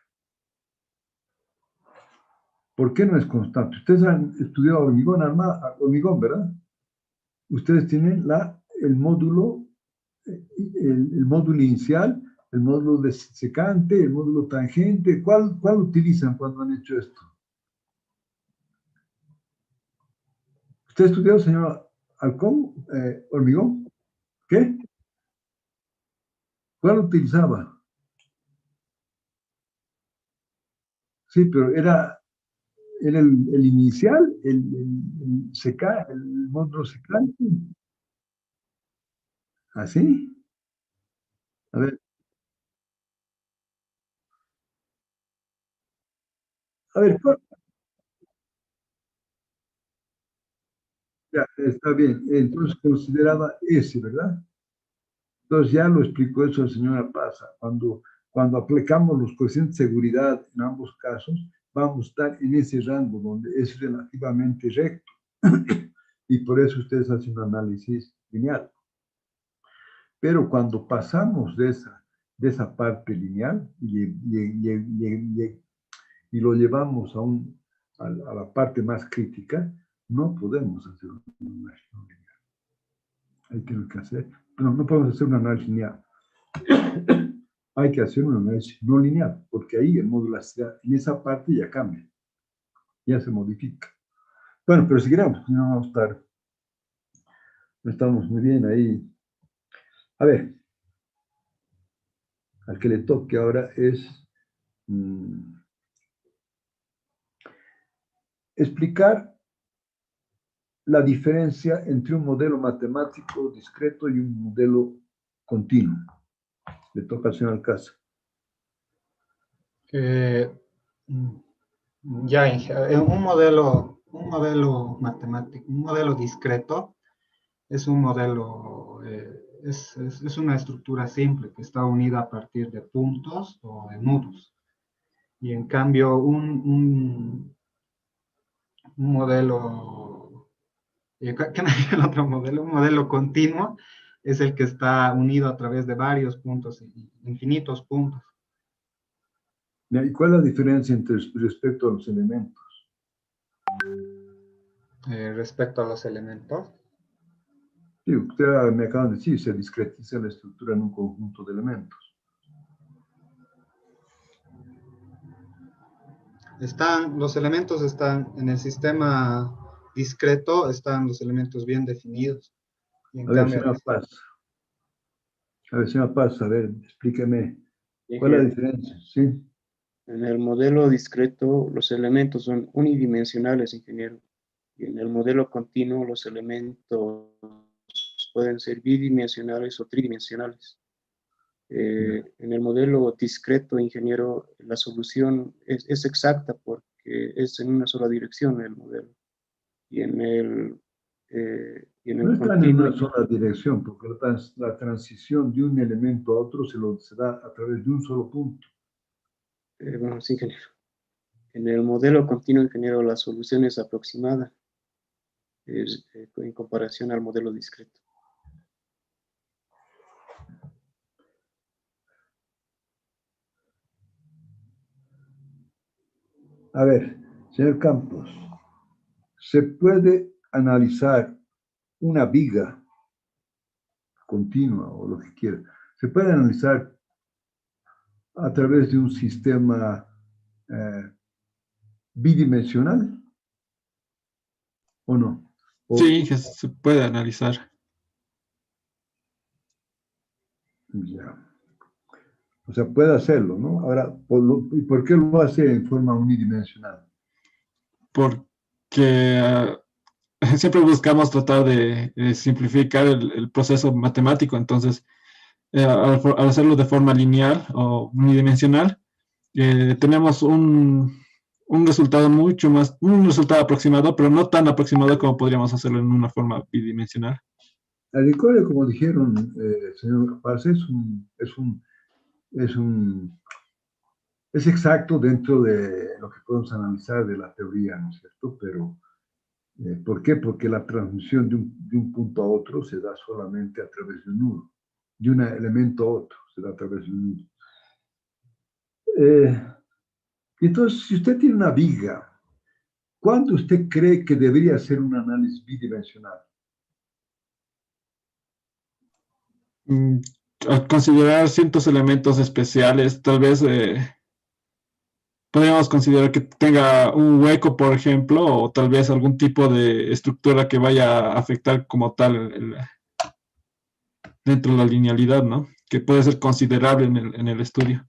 ¿Por qué no es constante? Ustedes han estudiado hormigón armado, hormigón, ¿verdad? Ustedes tienen el módulo inicial, el módulo de secante, el módulo tangente. ¿Cuál utilizan cuando han hecho esto? ¿Usted estudió, señor Alcón, hormigón? ¿Qué? ¿Cuál utilizaba? Sí, pero era el inicial, el módulo secante. ¿Así? A ver. A ver, ya, está bien. Entonces consideraba ese, ¿verdad? Entonces ya lo explicó eso el señor Paza. Cuando aplicamos los coeficientes de seguridad en ambos casos, vamos a estar en ese rango donde es relativamente recto. Y por eso ustedes hacen un análisis lineal. Pero cuando pasamos de esa parte lineal y lo llevamos a la parte más crítica, no podemos hacer un análisis no lineal. Hay que hacer, no podemos hacer un análisis lineal. Hay que hacer un análisis no lineal, porque ahí el modularidad en esa parte ya cambia, ya se modifica. Bueno, pero si queremos, no vamos a estar, no estamos muy bien ahí. A ver, al que le toque ahora es explicar la diferencia entre un modelo matemático discreto y un modelo continuo. Le toca al señor Alcázar. Un modelo matemático, un modelo discreto es un modelo, es una estructura simple que está unida a partir de puntos o de nudos. Y en cambio, un modelo, ¿qué me dice el otro modelo? Un modelo continuo es el que está unido a través de varios puntos, infinitos puntos. ¿Y cuál es la diferencia respecto a los elementos? Respecto a los elementos. Sí, usted me acaba de decir, se discretiza la estructura en un conjunto de elementos. Los elementos están en el sistema discreto, están los elementos bien definidos. Y en cambio, señora Paz. A ver, señora Paz, a ver, explíqueme. ¿Cuál es la diferencia? Sí. En el modelo discreto, los elementos son unidimensionales, ingeniero. Y en el modelo continuo, los elementos pueden ser bidimensionales o tridimensionales. En el modelo discreto, ingeniero, la solución es exacta porque es en una sola dirección el modelo. Y en el no están en una sola dirección, porque la transición de un elemento a otro se da a través de un solo punto. Bueno, sí, ingeniero. En el modelo continuo, ingeniero, la solución es aproximada en comparación al modelo discreto. A ver, señor Campos, ¿se puede analizar una viga continua o lo que quiera? ¿Se puede analizar a través de un sistema bidimensional o no? Sí, se puede analizar. Ya. O sea, puede hacerlo, ¿no? Ahora, ¿y por qué lo hace en forma unidimensional? porque siempre buscamos tratar de simplificar el proceso matemático. Entonces, al hacerlo de forma lineal o unidimensional, tenemos un resultado un resultado aproximado, pero no tan aproximado como podríamos hacerlo en una forma bidimensional. El licor, como dijeron, señor Paz, es exacto dentro de lo que podemos analizar de la teoría, ¿no es cierto? Pero, ¿por qué? Porque la transmisión de un punto a otro se da solamente a través de un nudo, de un elemento a otro, se da a través de un nudo. Entonces, si usted tiene una viga, ¿cuándo usted cree que debería hacer un análisis bidimensional? Al considerar ciertos elementos especiales, tal vez podríamos considerar que tenga un hueco, por ejemplo, o tal vez algún tipo de estructura que vaya a afectar como tal dentro de la linealidad, ¿no? Que puede ser considerable en el estudio.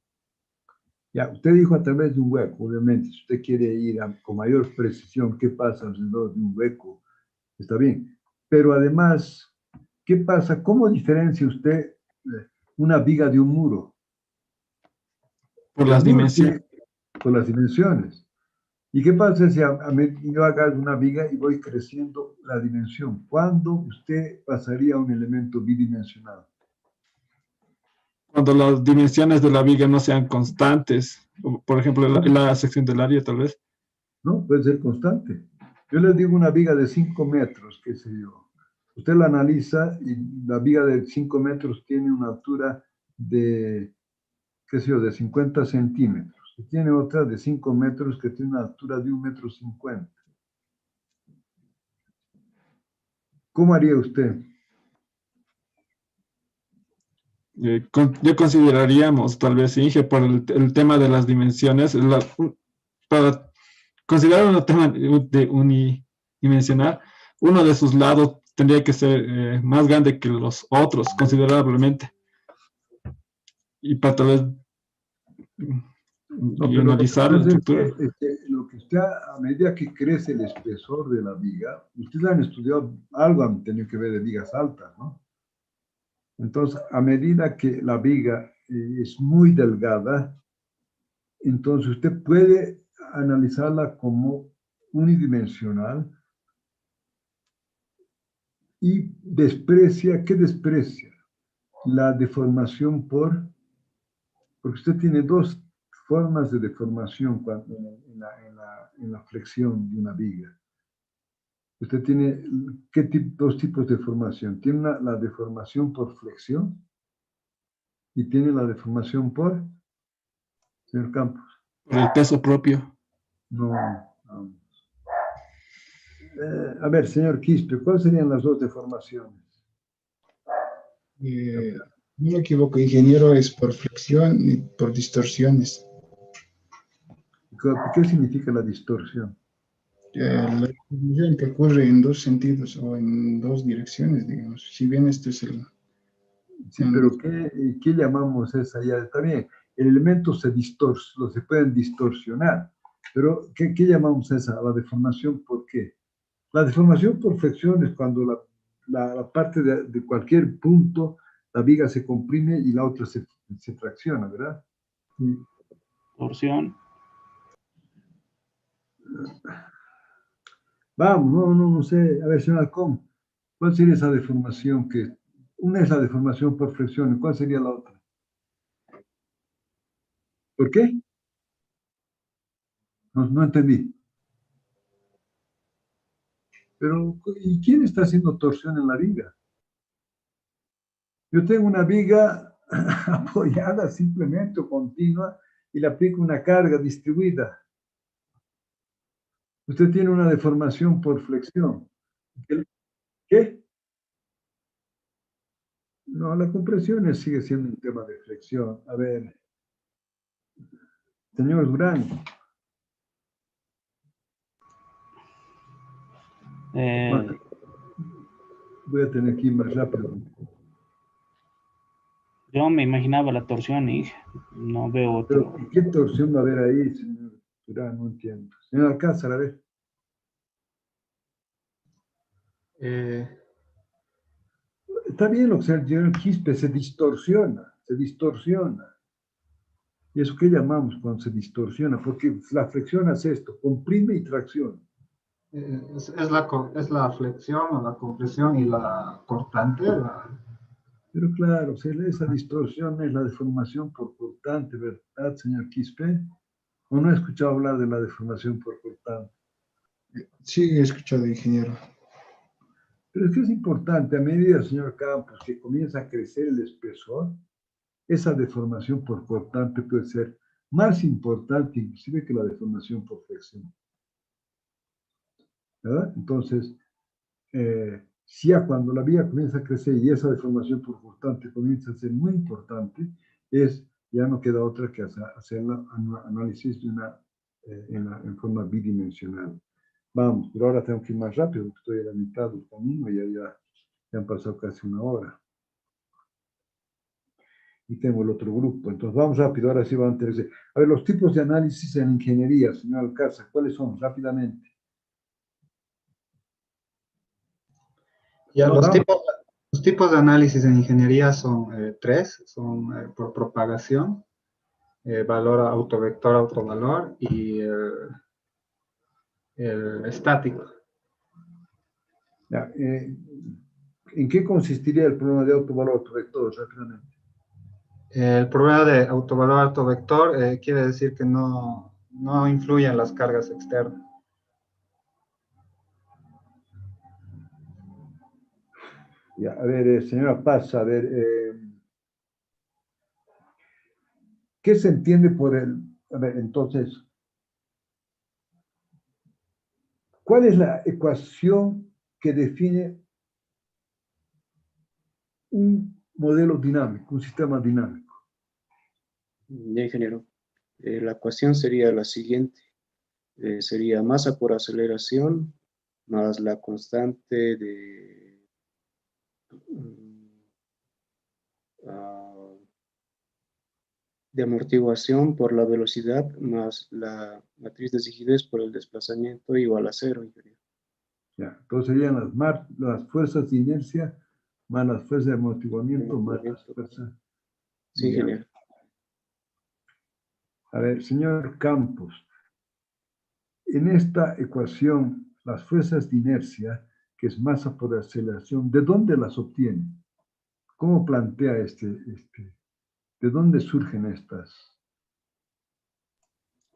Ya, usted dijo a través de un hueco, obviamente, si usted quiere ir con mayor precisión, ¿qué pasa alrededor de un hueco? Está bien. Pero además, ¿qué pasa? ¿Cómo diferencia usted una viga de un muro? Por las El muro dimensiones. por las dimensiones. ¿Y qué pasa si yo hago una viga y voy creciendo la dimensión? ¿Cuándo usted pasaría a un elemento bidimensional? Cuando las dimensiones de la viga no sean constantes, por ejemplo, la sección del área, tal vez. ¿No? Puede ser constante. Yo les digo una viga de 5 metros, qué sé yo. Usted la analiza y la viga de 5 metros tiene una altura de, qué sé yo, de 50 centímetros. Y tiene otra de 5 metros que tiene una altura de 1,50 m. ¿Cómo haría usted? Yo consideraríamos, tal vez, Inge, por el tema de las dimensiones, para considerar un tema de unidimensional, uno de sus lados tendría que ser más grande que los otros, considerablemente. Y para tal vez No, analizar la estructura. lo que usted, a medida que crece el espesor de la viga, ustedes han estudiado algo, han tenido que ver de vigas altas, ¿no? Entonces, a medida que la viga es muy delgada, entonces usted puede analizarla como unidimensional y desprecia, ¿qué desprecia? La deformación porque usted tiene dos formas de deformación en la flexión de una viga. Usted tiene, dos tipos de deformación? Tiene la deformación por flexión y tiene la deformación señor Campos. Por el peso propio. No. A ver, señor Quispe, ¿cuáles serían las dos deformaciones? No me equivoco, ingeniero, es por flexión y por distorsiones. ¿Qué significa la distorsión? La distorsión que ocurre en dos sentidos o en dos direcciones, digamos. Si bien esto es el... Sí, pero ¿qué llamamos esa ya? Está bien, el elemento se pueden distorsionar, pero ¿qué llamamos esa? La deformación, ¿por qué? La deformación por flexión es cuando la parte de cualquier punto, la viga se comprime y la otra se fracciona, ¿verdad? Sí. Torsión. Vamos, no sé. A ver, señor Alcón, ¿cuál sería esa deformación una es la deformación por flexión, ¿y cuál sería la otra? ¿Por qué? No entendí. Pero, ¿y quién está haciendo torsión en la viga? Yo tengo una viga apoyada simplemente o continua y le aplico una carga distribuida. Usted tiene una deformación por flexión. ¿Qué? No, la compresión sigue siendo un tema de flexión. A ver, señor Durán. Voy a tener que ir más rápido. Yo me imaginaba la torsión y no veo otro. Pero, ¿qué torsión va a haber ahí, señor Durán? No entiendo. Señor Alcázar, a ver. Está bien lo que se llama el quispe, se distorsiona, se distorsiona. ¿Y eso qué llamamos cuando se distorsiona? Porque la flexión hace esto, comprime y tracciona. Es la flexión o la compresión y la cortante. Pero claro, esa distorsión es la deformación por cortante, ¿verdad, señor Quispe? ¿O no he escuchado hablar de la deformación por cortante? Sí, he escuchado, ingeniero. Pero es que es importante, a medida, señor Campos, que comienza a crecer el espesor, esa deformación por cortante puede ser más importante inclusive que la deformación por flexión. ¿Verdad? Entonces, si ya cuando la vía comienza a crecer y esa deformación por cortante comienza a ser muy importante, ya no queda otra que hacer el análisis en forma bidimensional. Vamos, pero ahora tengo que ir más rápido, porque estoy a la mitad del camino y ya han pasado casi una hora. Y tengo el otro grupo. Entonces, vamos rápido, ahora sí van a interesar. A ver, los tipos de análisis en ingeniería, señor Alcázar, ¿cuáles son? Rápidamente. Ya, No, los tipos de análisis en ingeniería son tres, son por propagación, valor autovector, autovalor y el estático. Ya, ¿en qué consistiría el problema de autovalor autovector? Rápidamente. El problema de autovalor autovector quiere decir que no influyen las cargas externas. Ya, a ver, señora Paz, a ver, ¿qué se entiende por el... A ver, entonces, ¿cuál es la ecuación que define un modelo dinámico, un sistema dinámico? Ya, ingeniero. La ecuación sería la siguiente. Sería masa por aceleración más la constante de amortiguación por la velocidad más la matriz de rigidez por el desplazamiento igual a 0, ingeniero. Ya, entonces serían las fuerzas de inercia más las fuerzas de amortiguamiento más las fuerzas... Sí, Ya. ingeniero. A ver, señor Campos, en esta ecuación, las fuerzas de inercia, que es masa por aceleración, ¿de dónde las obtiene? ¿Cómo plantea de dónde surgen estas?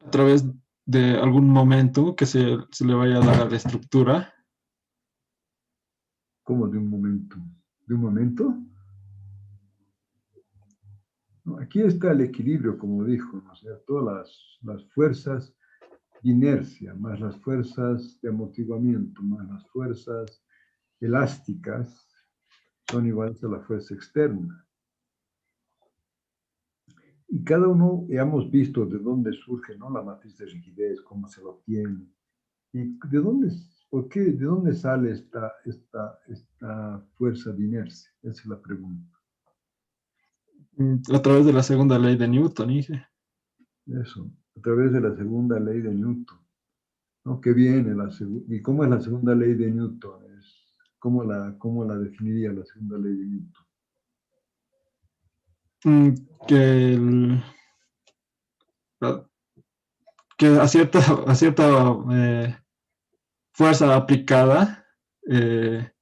A través de algún momento que se le vaya a dar a la estructura. ¿Cómo de un momento? ¿De un momento? No, aquí está el equilibrio, como dijo, ¿no? O sea, todas las fuerzas de inercia, más las fuerzas de amortiguamiento, más las fuerzas elásticas, son iguales a la fuerza externa. Y cada uno hemos visto de dónde surge, ¿no? La matriz de rigidez, cómo se la obtiene. ¿Y de dónde sale esta fuerza de inercia? Esa es la pregunta. A través de la segunda ley de Newton, dije. Eso, a través de la segunda ley de Newton. ¿No? ¿Qué viene y cómo es la segunda ley de Newton? ¿Cómo la definiría la segunda ley de Newton? Que a cierta fuerza aplicada, el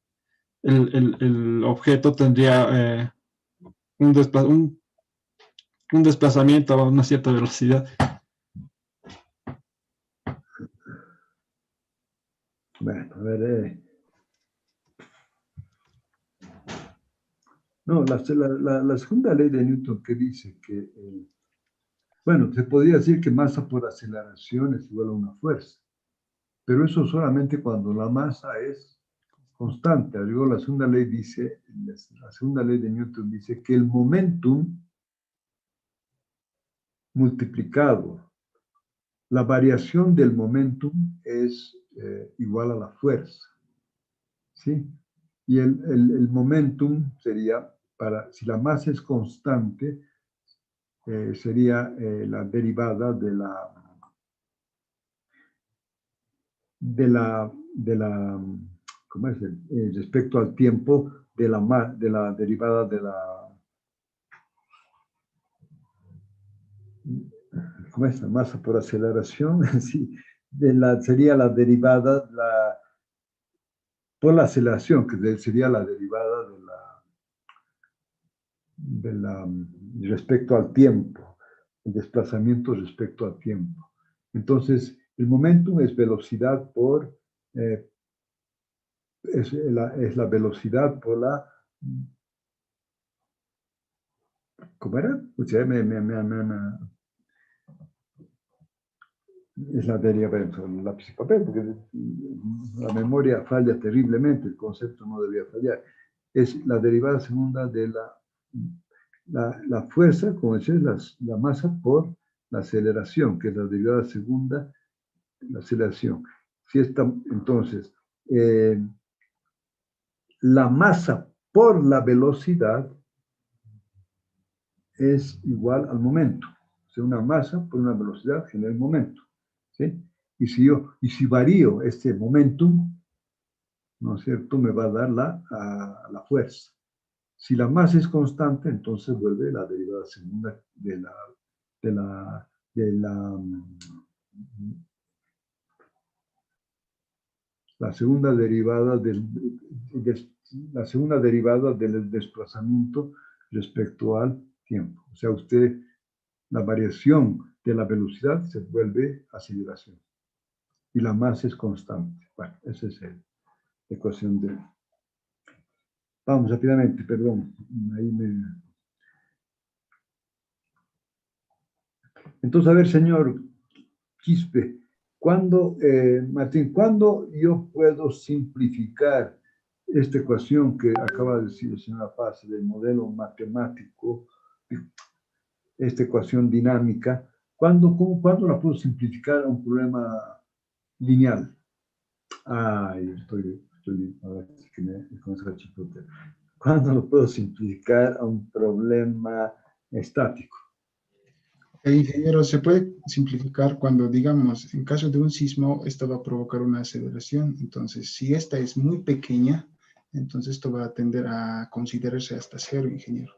objeto tendría un desplazamiento a una cierta velocidad. Bueno, a ver. No, la segunda ley de Newton que dice que, bueno, se podría decir que masa por aceleración es igual a una fuerza, pero eso solamente cuando la masa es constante. Luego la segunda ley de Newton dice que el momentum multiplicado, la variación del momentum es igual a la fuerza, ¿sí? Y el momentum sería, si la masa es constante, sería la derivada de la ¿cómo es? Respecto al tiempo de la derivada de la, ¿cómo es? La masa por aceleración, sí, sería la derivada por la aceleración, que sería la derivada respecto al tiempo, el desplazamiento respecto al tiempo. Entonces, el momentum es velocidad por, es la velocidad por la, ¿cómo era? Usted es la derivada, lápiz y papel, porque la memoria falla terriblemente, el concepto no debía fallar. Es la derivada segunda de la fuerza, como decís, la masa por la aceleración, que es la derivada segunda, la aceleración. Si entonces, la masa por la velocidad es igual al momento. O sea, una masa por una velocidad genera el momento. ¿Sí? Y si varío este momentum, ¿no es cierto?, me va a dar la fuerza. Si la masa es constante, entonces vuelve la derivada segunda la segunda derivada la segunda derivada del desplazamiento respecto al tiempo. O sea, la variación de la velocidad se vuelve aceleración. Y la masa es constante. Bueno, esa es la ecuación de... Vamos rápidamente, perdón. Entonces, a ver, señor Quispe, Martín, ¿cuándo yo puedo simplificar esta ecuación que acaba de decir la señora Paz del modelo matemático, esta ecuación dinámica? ¿Cuándo la puedo simplificar a un problema lineal? Estoy a ver si me comienzo a chipotear. ¿Cuándo lo puedo simplificar a un problema estático? Ingeniero, se puede simplificar cuando, digamos, en caso de un sismo, esto va a provocar una aceleración. Entonces, si esta es muy pequeña, entonces esto va a tender a considerarse hasta cero, ingeniero.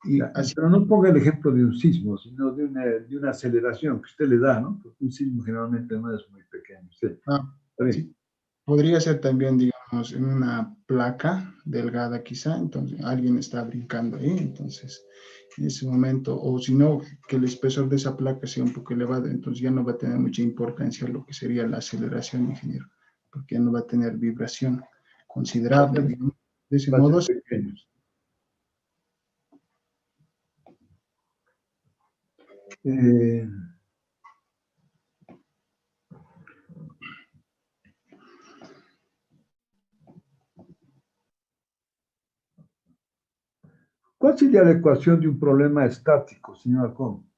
Y así, pero no ponga el ejemplo de un sismo, sino de una aceleración que usted le da, ¿no? Porque un sismo generalmente no es muy pequeño. Sí. Sí. Podría ser también, digamos, en una placa delgada quizá, entonces alguien está brincando ahí, entonces en ese momento, o si no, que el espesor de esa placa sea un poco elevado, entonces ya no va a tener mucha importancia lo que sería la aceleración, ingeniero, porque ya no va a tener vibración considerable, digamos. De ese modo, pequeños. ¿Cuál sería la ecuación de un problema estático, señor Alcón?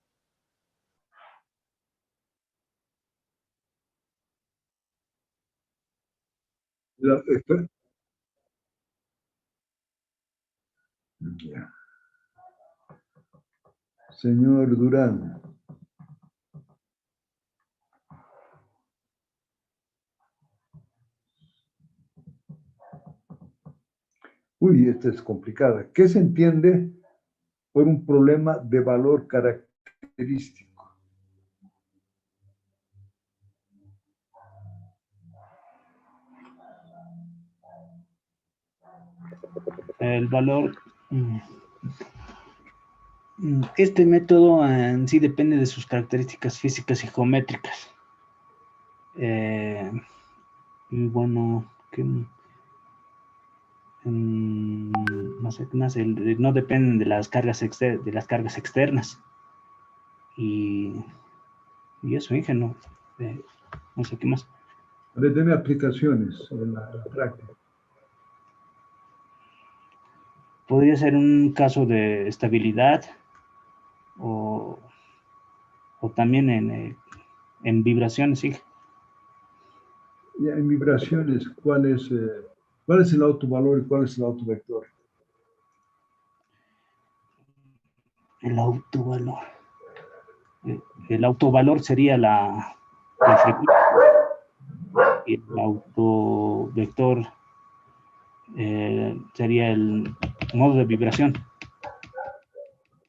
Ya. Señor Durán. Uy, esta es complicada. ¿Qué se entiende por un problema de valor característico? El valor... Este método en sí depende de sus características físicas y geométricas. Y bueno, no sé qué más, no dependen de las cargas externas. Y eso, ingenuo. No sé qué más. A ver, deme aplicaciones en la práctica. Podría ser un caso de estabilidad o también en vibraciones, sí. Ya, en vibraciones, ¿cuál es el autovalor y cuál es el autovector? El autovalor. El autovalor sería la frecuencia y el autovector sería el modo de vibración.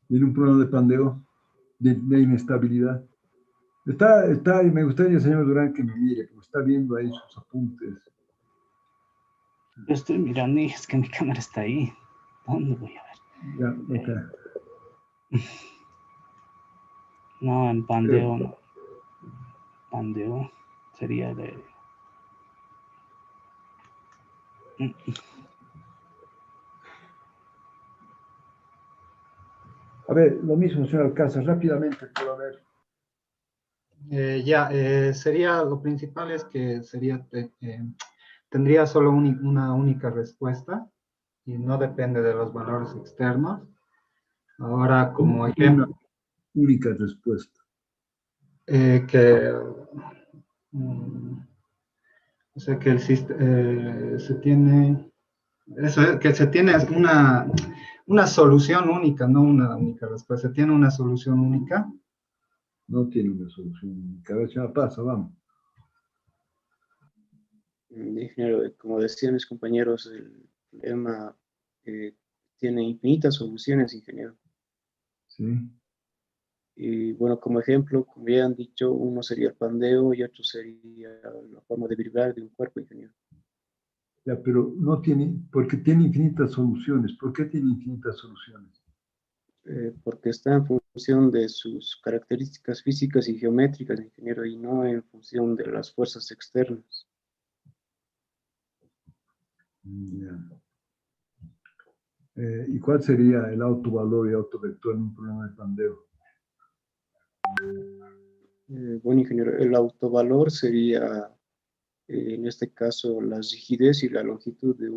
Tiene un problema de pandeo, de inestabilidad. Y me gustaría, señor Durán, que me mire, porque está viendo ahí sus apuntes. Yo estoy mirando y es que mi cámara está ahí. ¿Dónde voy a ver? Ya, acá. No, en pandeo no. Pandeo sería de... A ver, lo mismo, señor Alcázar, rápidamente, puedo ver. Sería, lo principal es que tendría solo una única respuesta y no depende de los valores externos. Ahora, como ejemplo, Una única respuesta. O sea, que se tiene, eso es, que se tiene una solución única, no una única respuesta, se tiene una solución única. No tiene una solución única. A ver si me pasa, vamos. Ingeniero, como decían mis compañeros, el problema tiene infinitas soluciones, ingeniero. Sí. Y bueno, como ejemplo, como ya han dicho, uno sería el pandeo y otro sería la forma de vibrar de un cuerpo, ingeniero. Ya, pero no tiene, porque tiene infinitas soluciones. ¿Por qué tiene infinitas soluciones? Porque está en función de sus características físicas y geométricas, ingeniero, y no en función de las fuerzas externas. Ya. ¿Y cuál sería el autovalor y autovector en un problema de pandeo? Bueno, ingeniero, el autovalor sería, en este caso, la rigidez y la longitud de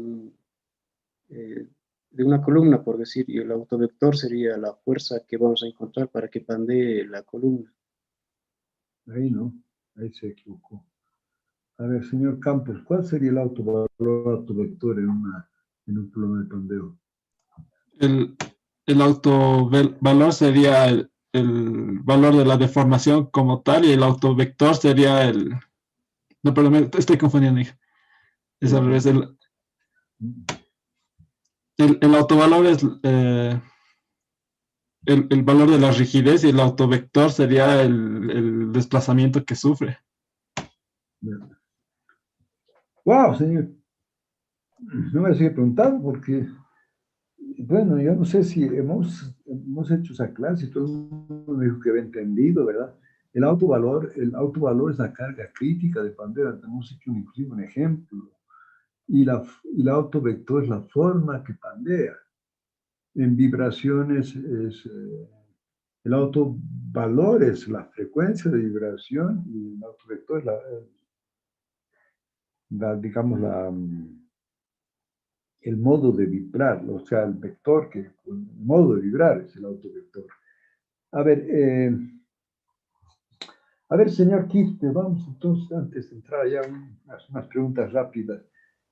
una columna, por decir, y el autovector sería la fuerza que vamos a encontrar para que pandee la columna. Ahí no, ahí se equivocó. A ver, señor Campos, ¿cuál sería el autovalor autovector en un problema de pandeo? El autovalor sería el valor de la deformación como tal y el autovector sería el... No, perdón, estoy confundiendo, hija. Es al revés. El autovalor es el valor de la rigidez y el autovector sería el desplazamiento que sufre. ¡Wow, señor! No me sigue preguntando porque, bueno, yo no sé si hemos hecho esa clase y todo el mundo me dijo que había entendido, ¿verdad? El autovalor es la carga crítica de pandeo. Tenemos hecho inclusive un ejemplo. Y el autovector es la forma que pandea. En vibraciones el autovalor es la frecuencia de vibración y el autovector es digamos, el modo de vibrar, o sea, el vector, el modo de vibrar es el autovector. A ver, señor Quispe, vamos entonces, antes de entrar ya unas preguntas rápidas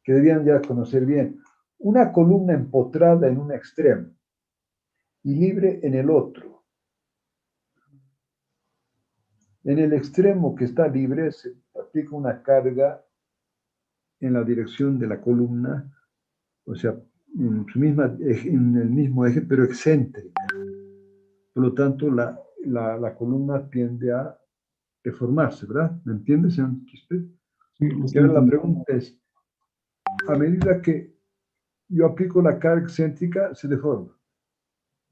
que debían ya conocer bien. Una columna empotrada en un extremo y libre en el otro. En el extremo que está libre se aplica una carga en la dirección de la columna, o sea, en el mismo eje, pero excéntrica. Por lo tanto, la columna tiende a deformarse, ¿verdad? ¿Me entiendes, señor Quispe? Sí, Y ahora la pregunta es, a medida que yo aplico la carga excéntrica, se deforma.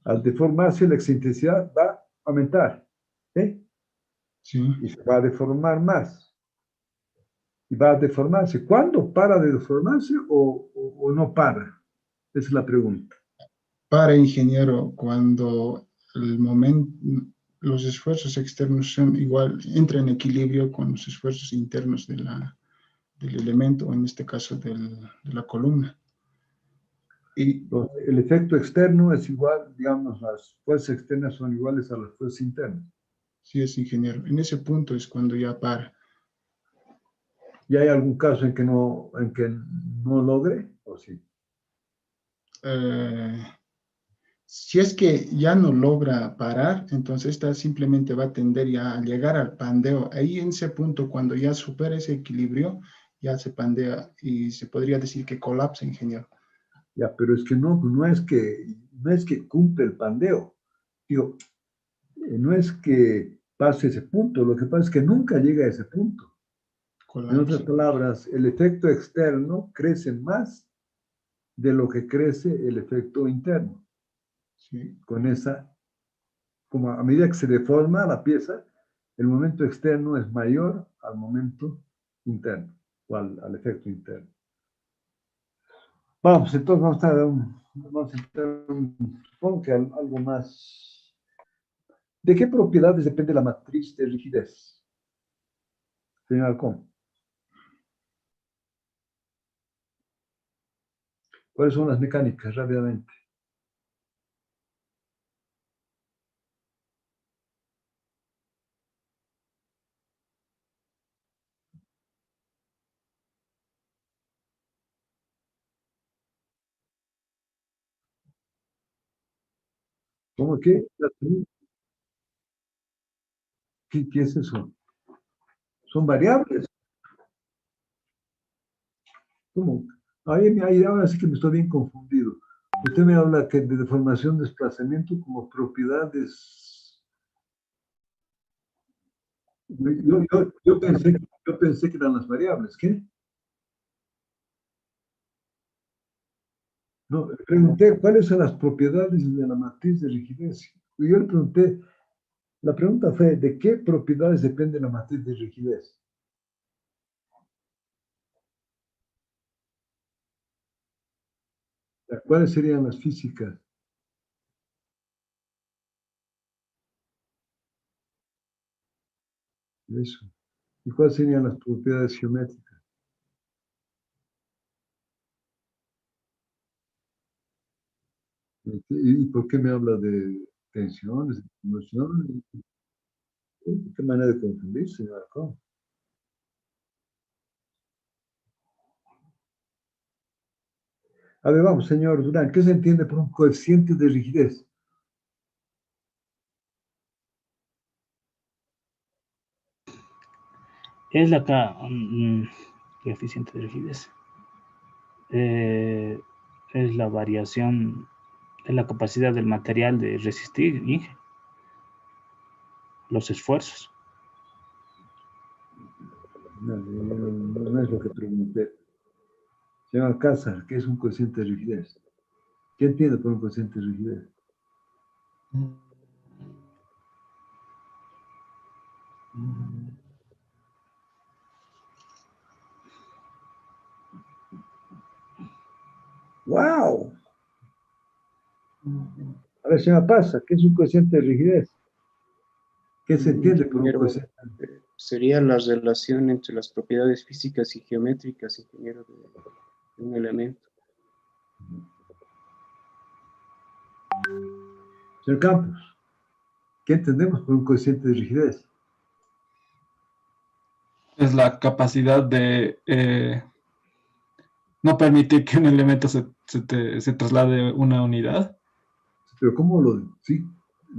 Al deformarse, la excentricidad va a aumentar, ¿eh? Sí. Y se va a deformar más. Y va a deformarse. ¿Cuándo para de deformarse o no para? Esa es la pregunta. Para ingeniero, cuando los esfuerzos externos son igual, entra en equilibrio con los esfuerzos internos del elemento, o en este caso de la columna. Y El efecto externo es igual, digamos, las fuerzas externas son iguales a las fuerzas internas. sí, es ingeniero. En ese punto es cuando ya para. ¿Y hay algún caso en que no logre o sí? Si es que ya no logra parar, entonces esta simplemente va a tender ya a llegar al pandeo. Ahí en ese punto, cuando ya supera ese equilibrio, ya se pandea y se podría decir que colapsa, ingeniero. Ya, pero es que no es que cumple el pandeo. Digo, no es que pase ese punto, lo que pasa es que nunca llega a ese punto. En otras palabras, el efecto externo crece más de lo que crece el efecto interno. Sí. Con esa, como a medida que se deforma la pieza, el momento externo es mayor al momento interno, o al efecto interno. Vamos, entonces vamos a entrar supongo que algo más. ¿De qué propiedades depende la matriz de rigidez? Señor Alcón. ¿Cuáles son las mecánicas rápidamente? ¿Cómo que? ¿Qué es eso? ¿Son variables? ¿Cómo? Ahora sí que me estoy bien confundido. Usted me habla que de deformación, desplazamiento como propiedades. Yo pensé que eran las variables. ¿Qué? No, pregunté cuáles son las propiedades de la matriz de rigidez. Yo le pregunté, la pregunta fue, ¿de qué propiedades depende la matriz de rigidez? ¿Cuáles serían las físicas? Eso. ¿Y cuáles serían las propiedades geométricas? ¿Y por qué me habla de tensiones, de conmociones? ¿Qué manera de confundir, señor Alcón? A ver, vamos, señor Durán, ¿qué se entiende por un coeficiente de rigidez? Es la coeficiente de rigidez. Es la variación, es la capacidad del material de resistir los esfuerzos. No es lo que pregunté. Señor Alcázar, ¿qué es un coeficiente de rigidez? ¿Qué entiende por un coeficiente de rigidez? ¡Wow! A ver, señora Pasa, ¿qué es un coeficiente de rigidez? ¿Qué se entiende por un coeficiente? Sería la relación entre las propiedades físicas y geométricas, ingeniero, de un elemento. Señor Campos, ¿qué entendemos por un coeficiente de rigidez? Es la capacidad de no permitir que un elemento se traslade una unidad. Pero ¿cómo lo...? Sí,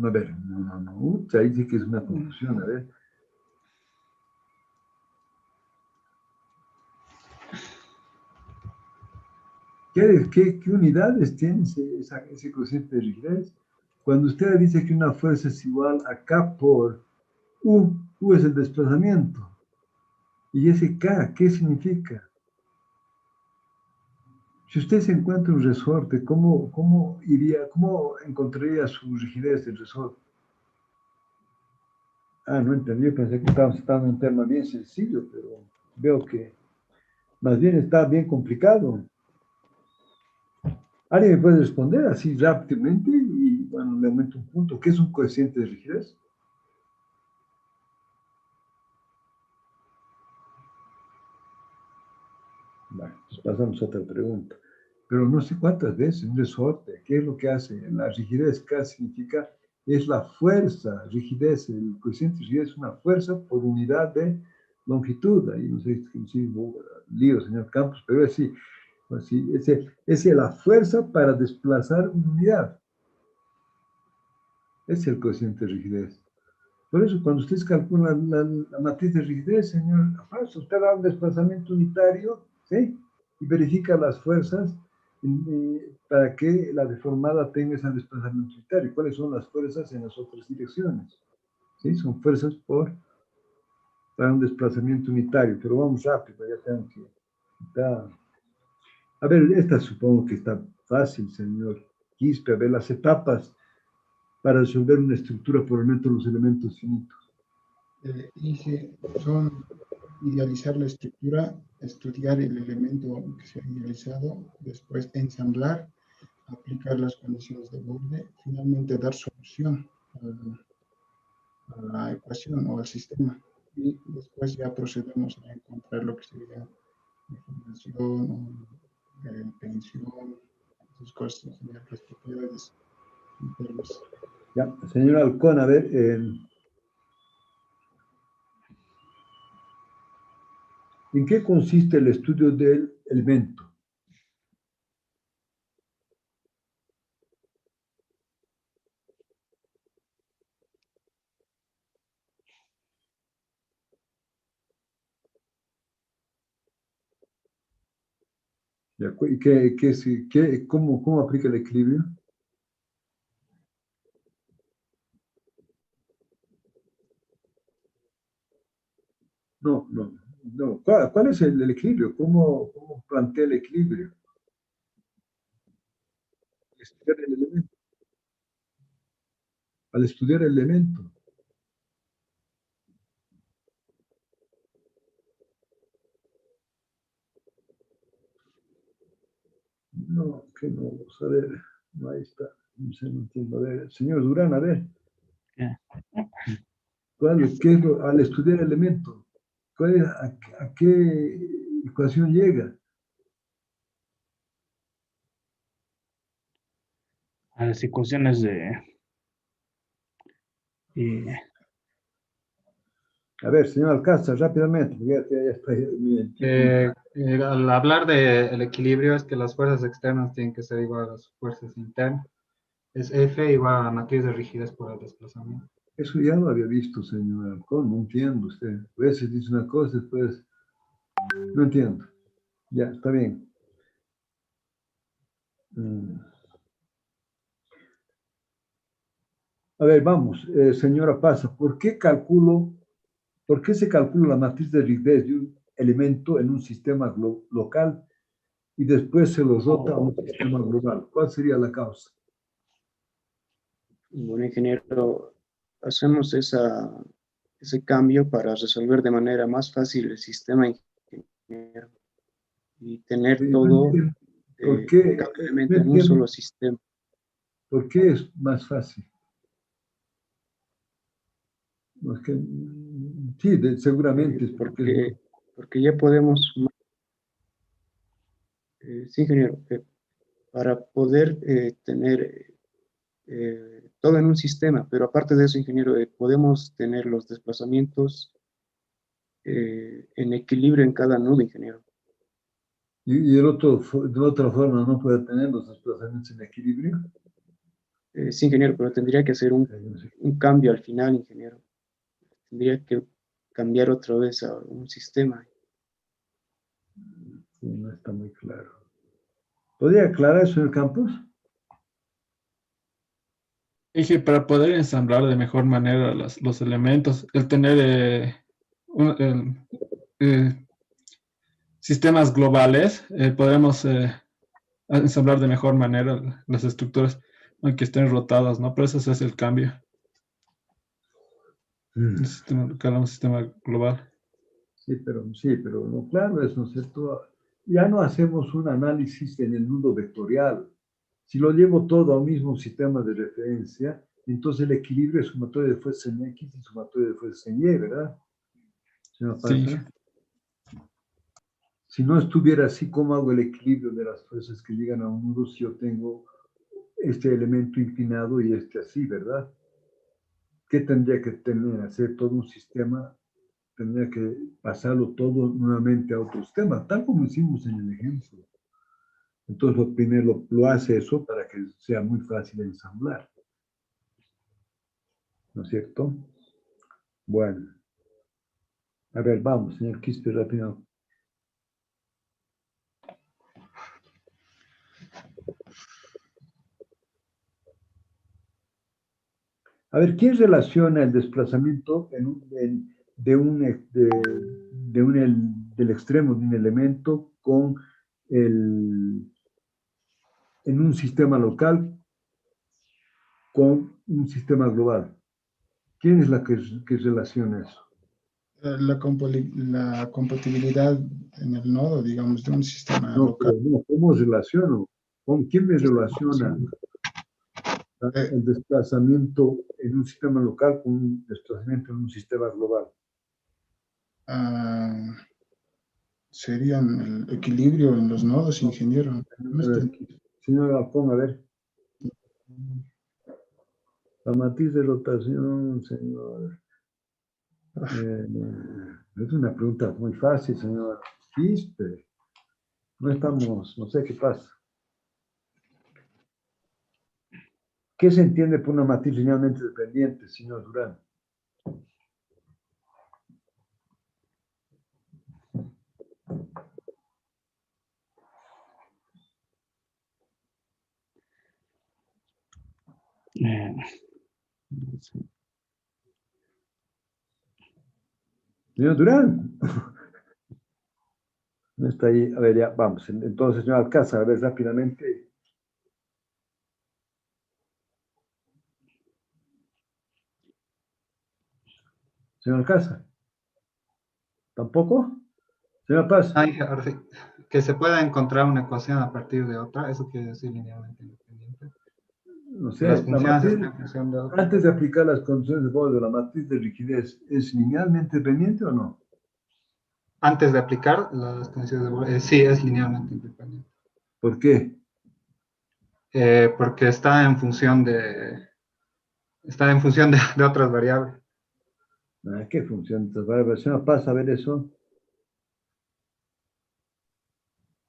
a ver, no. Ahí sí que es una confusión, a ver. ¿Qué unidades tiene ese coeficiente de rigidez? Cuando usted dice que una fuerza es igual a K por U es el desplazamiento. ¿Y ese K qué significa? Si usted se encuentra un resorte, ¿cómo encontraría su rigidez del resorte? No entendí, yo pensé que estábamos en un tema bien sencillo, pero veo que más bien está bien complicado. ¿Alguien me puede responder así rápidamente? Y bueno, le aumento un punto. ¿Qué es un coeficiente de rigidez? Bueno, pues pasamos a otra pregunta. Pero no sé cuántas veces un resorte, ¿qué es lo que hace? La rigidez, ¿qué significa? Es la fuerza, rigidez, el coeficiente de rigidez es una fuerza por unidad de longitud. Ahí no sé si lío, señor Campos, pero es así. Así es la fuerza para desplazar una unidad. Ese es el coeficiente de rigidez. Por eso, cuando ustedes calculan la matriz de rigidez, señor, usted da un desplazamiento unitario, ¿sí? Y verifica las fuerzas para que la deformada tenga ese desplazamiento unitario. ¿Cuáles son las fuerzas en las otras direcciones? ¿Sí? Son fuerzas para un desplazamiento unitario, pero vamos rápido, ya tengo que quitar. A ver, esta supongo que está fácil, señor Quispe. A ver, las etapas para resolver una estructura por el método de los elementos finitos. Son idealizar la estructura, estudiar el elemento que se ha idealizado, después ensamblar, aplicar las condiciones de borde, finalmente dar solución a la ecuación o al sistema. Y después ya procedemos a encontrar lo que sería información, tensión, esas cosas, las propiedades internas. Ya, señor Halcón, a ver, ¿en qué consiste el estudio del elemento? ¿Y cómo aplica el equilibrio? No. ¿Cuál es el equilibrio? ¿Cómo plantea el equilibrio? Estudiar el elemento. Al estudiar el elemento. No, que no, vamos a ver. No, ahí está. No sé, no entiendo. A ver, señor Durán, a ver. Al estudiar el elemento, a qué ecuación llega? A las ecuaciones de... A ver, señor Alcázar, rápidamente, ya está mi tiempo. Al hablar del equilibrio es que las fuerzas externas tienen que ser igual a las fuerzas internas. Es F igual a matriz de rigidez por el desplazamiento. Eso ya lo había visto, señor Alcón, no entiendo usted. A veces dice una cosa, después no entiendo. Ya, está bien. A ver, vamos, señora Pasa, ¿por qué se calcula la matriz de rigidez de un elemento en un sistema local y después se lo rota a un sistema global? ¿Cuál sería la causa? Bueno, ingeniero, hacemos ese cambio para resolver de manera más fácil el sistema, ingeniero, y tener No todo entiendo. ¿Por qué? cada No elemento en un entiendo. solo sistema. ¿Por qué es más fácil? No, es que, sí, seguramente es porque es más. Porque ya podemos, sí, ingeniero, para poder tener todo en un sistema, pero aparte de eso, ingeniero, podemos tener los desplazamientos en equilibrio en cada nudo, ingeniero. Y de otra forma no puede tener los desplazamientos en equilibrio. Sí, ingeniero, pero tendría que hacer un cambio al final, ingeniero. Tendría que cambiar otra vez a un sistema. Sí, no está muy claro. ¿Podría aclarar eso en el campus? Dije, para poder ensamblar de mejor manera los elementos, el tener sistemas globales, podemos ensamblar de mejor manera las estructuras, aunque estén rotadas, ¿no? Pero ese es el cambio. Un sistema local a un sistema global. Sí, pero no, claro, es, ¿no es cierto? Ya no hacemos un análisis en el nudo vectorial. Si lo llevo todo a un mismo sistema de referencia, entonces el equilibrio es sumatoria de fuerzas en X y sumatoria de fuerzas en Y, ¿verdad? ¿Se me Sí. pasa? Si no estuviera así, ¿cómo hago el equilibrio de las fuerzas que llegan a un nudo si yo tengo este elemento inclinado y este así, ¿verdad? ¿Qué tendría que tener? Hacer todo un sistema, tendría que pasarlo todo nuevamente a otro sistema, tal como hicimos en el ejemplo. Entonces, lo primero lo hace eso para que sea muy fácil de ensamblar. ¿No es cierto? Bueno. A ver, vamos, señor Quispe, rápido. A ver, ¿quién relaciona el desplazamiento del extremo de un elemento con en un sistema local con un sistema global? ¿Quién es la que relaciona eso? La compatibilidad en el nodo, digamos, de un sistema No, local. pero no, ¿cómo relaciono? ¿Con quién me relaciona Eh, el desplazamiento en un sistema local con un desplazamiento en un sistema global? ah, serían el equilibrio en los nodos, ingeniero. No está- Señor Alcón, a ver. La matriz de rotación, señor. Es una pregunta muy fácil, señor. ¿Viste? No estamos, no sé qué pasa. ¿Qué se entiende por una matriz linealmente dependiente, señor Durán? No sé. Señor Durán. No está ahí. A ver, ya, vamos. Entonces, señor Alcázar, a ver rápidamente. Señor Alcázar. ¿Tampoco? Señor Paz. Ah, ahora sí. Que se pueda encontrar una ecuación a partir de otra, eso quiere decir linealmente independiente. No Que las sé, la funciones matriz, estén en función de otra. antes de aplicar las condiciones de Boole de la matriz de rigidez, ¿es linealmente dependiente o no? Antes de aplicar las condiciones de Boole, sí, es linealmente independiente. ¿Por qué? Porque está en función de otras variables. ¿Qué función? Entonces, señor Paz, a ver eso.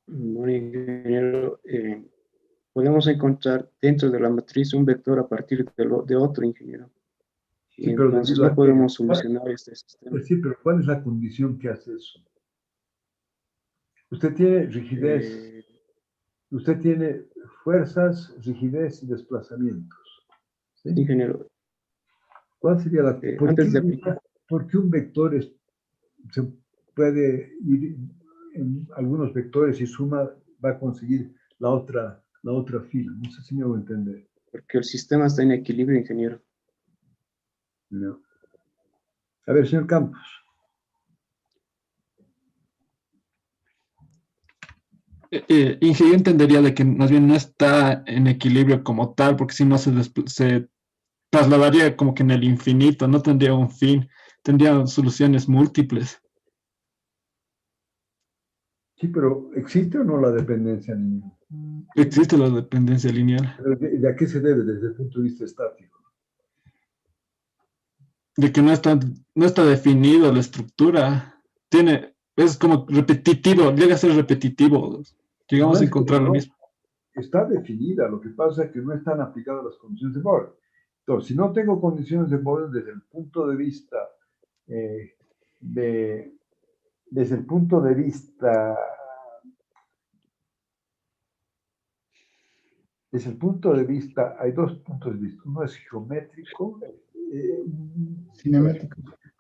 Bueno, ingeniero, podemos encontrar dentro de la matriz un vector a partir de otro, ingeniero. Y Sí, pero entonces debido no a que, podemos solucionar este sistema. sí, pero ¿cuál es la condición que hace eso? Usted tiene rigidez, Eh, usted tiene fuerzas, rigidez y desplazamientos. ¿Sí? ingeniero, ¿Cuál sería la... antes de aplicar, ¿Por qué un vector se puede ir en algunos vectores y suma va a conseguir la otra fila? No sé si me voy a entender. porque el sistema está en equilibrio, ingeniero. No. A ver, señor Campos. Inge, yo entendería de que más bien no está en equilibrio como tal, porque si no se trasladaría como que en el infinito, no tendría un fin, tendría soluciones múltiples. Sí, pero ¿existe o no la dependencia lineal? Existe la dependencia lineal, ¿De a qué se debe desde el punto de vista estático? de que no está definido la estructura, es como repetitivo, llega a ser repetitivo, No llegamos a es que encontrar lo no, mismo. está definida, lo que pasa es que no están aplicadas las condiciones de Boole. Entonces, si no tengo condiciones de Boole desde el punto de vista eh, de, desde el punto de vista, hay dos puntos de vista. Uno es geométrico, eh, Cinemático.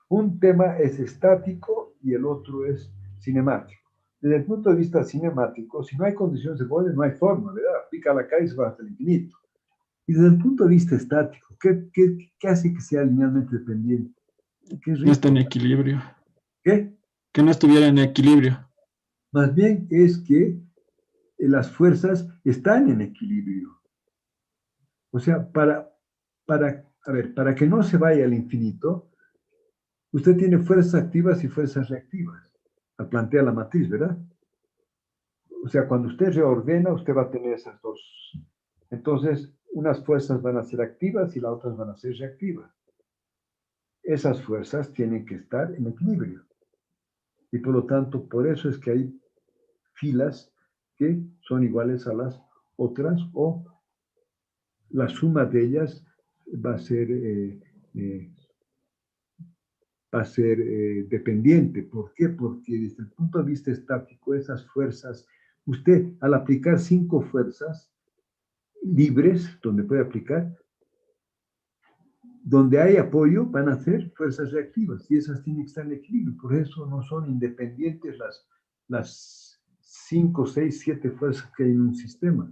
un tema es estático y el otro es cinemático. Desde el punto de vista cinemático, si no hay condiciones de Boole, no hay forma, ¿verdad? Aplica la calle y se va hasta el infinito. Y desde el punto de vista estático, ¿qué hace que sea linealmente dependiente? Qué No está en rico. equilibrio, ¿Qué? que no estuviera en equilibrio. Más bien es que las fuerzas están en equilibrio. O sea, para que no se vaya al infinito, usted tiene fuerzas activas y fuerzas reactivas, al plantear la matriz, ¿verdad? O sea, cuando usted reordena, usted va a tener esas dos. Entonces, unas fuerzas van a ser activas y las otras van a ser reactivas. Esas fuerzas tienen que estar en equilibrio. Y por lo tanto, por eso es que hay filas que son iguales a las otras o la suma de ellas va a ser, eh, dependiente. ¿Por qué? Porque desde el punto de vista estático, esas fuerzas, usted al aplicar 5 fuerzas libres, donde puede aplicar, donde hay apoyo van a ser fuerzas reactivas y esas tienen que estar en equilibrio. Por eso no son independientes las 5, 6, 7 fuerzas que hay en un sistema.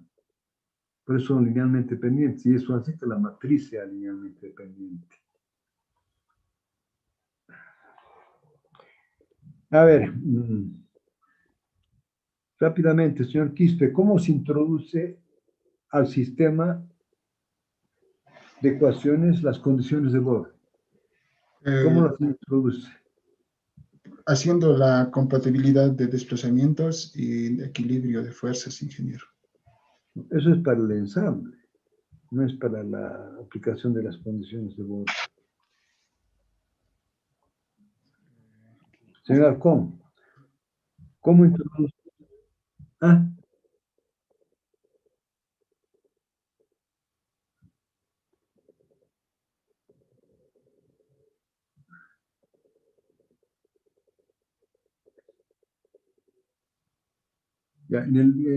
Por eso son linealmente dependientes y eso hace que la matriz sea linealmente dependiente. A ver, rápidamente, señor Quispe, ¿cómo se introduce al sistema de ecuaciones las condiciones de Bohr? ¿Cómo las introduce? Haciendo la compatibilidad de desplazamientos y de equilibrio de fuerzas, ingeniero. Eso es para el ensamble, no es para la aplicación de las condiciones de Bohr. Señor Alcón, ¿cómo introduce? Ah, ya,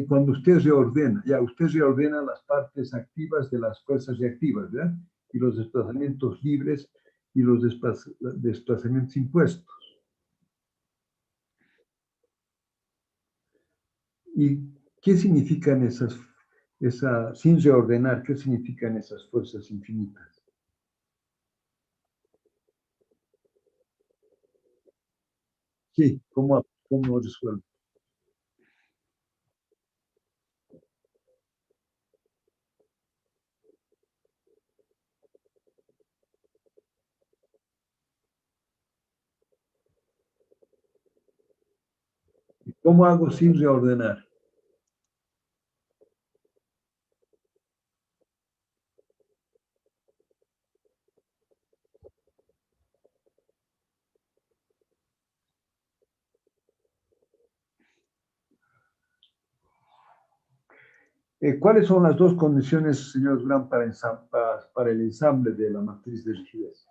cuando usted reordena, ya usted reordena las partes activas de las fuerzas reactivas, ¿verdad? Y los desplazamientos libres y los desplazamientos impuestos. ¿Y qué significan sin reordenar, qué significan esas fuerzas infinitas? Sí, ¿cómo resuelve? ¿Cómo hago sin reordenar? ¿Cuáles son las dos condiciones, señor Durán, para el ensamble de la matriz de rigidez?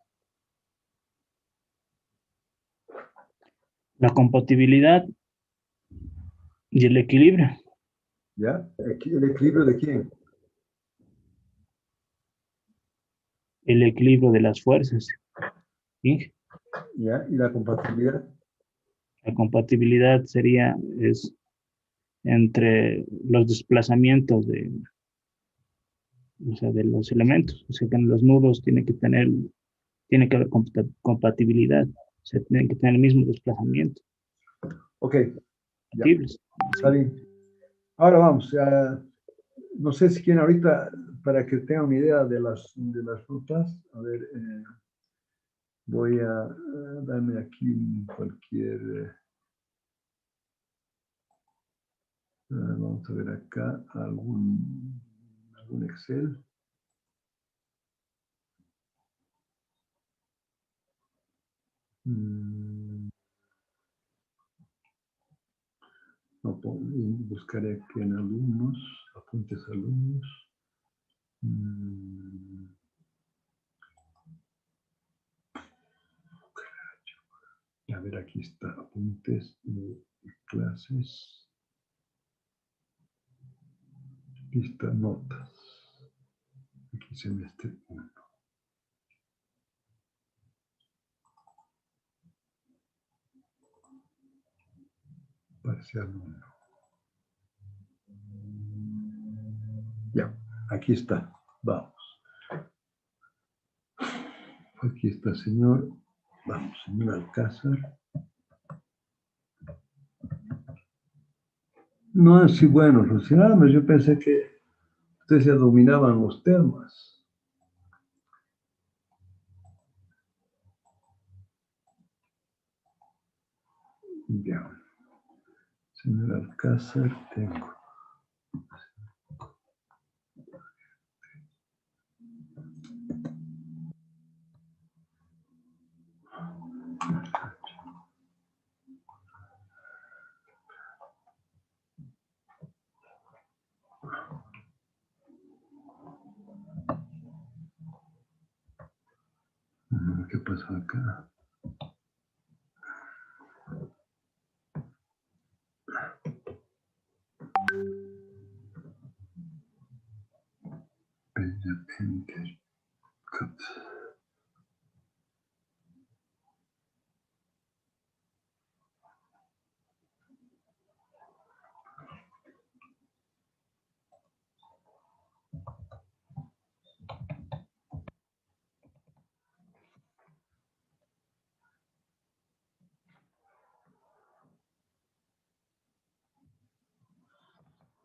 La compatibilidad y el equilibrio. ¿Ya? ¿El equilibrio de quién? El equilibrio de las fuerzas. ¿Sí? ¿Ya? ¿Y la compatibilidad? La compatibilidad es entre los desplazamientos o sea, de los elementos. O sea, que en los nudos tiene que haber compatibilidad. O sea, tienen que tener el mismo desplazamiento. Ok, ya, Compatibles. está bien. Ahora vamos, no sé si quieren ahorita, para que tengan una idea de las rutas, a ver, voy a darme aquí cualquier, vamos a ver acá, algún Excel. No, buscaré aquí en alumnos, apuntes alumnos. A ver, aquí está, apuntes de clases. Aquí está, notas. Aquí semestre 1. Parcial 1. Ya, aquí está. Vamos. Aquí está, señor. Vamos, señor Alcázar. No así bueno, Luciana, yo pensé que ustedes ya dominaban los temas. Ya. Señor Alcázar, tengo. ¿Qué pasó acá? Enter. Cut.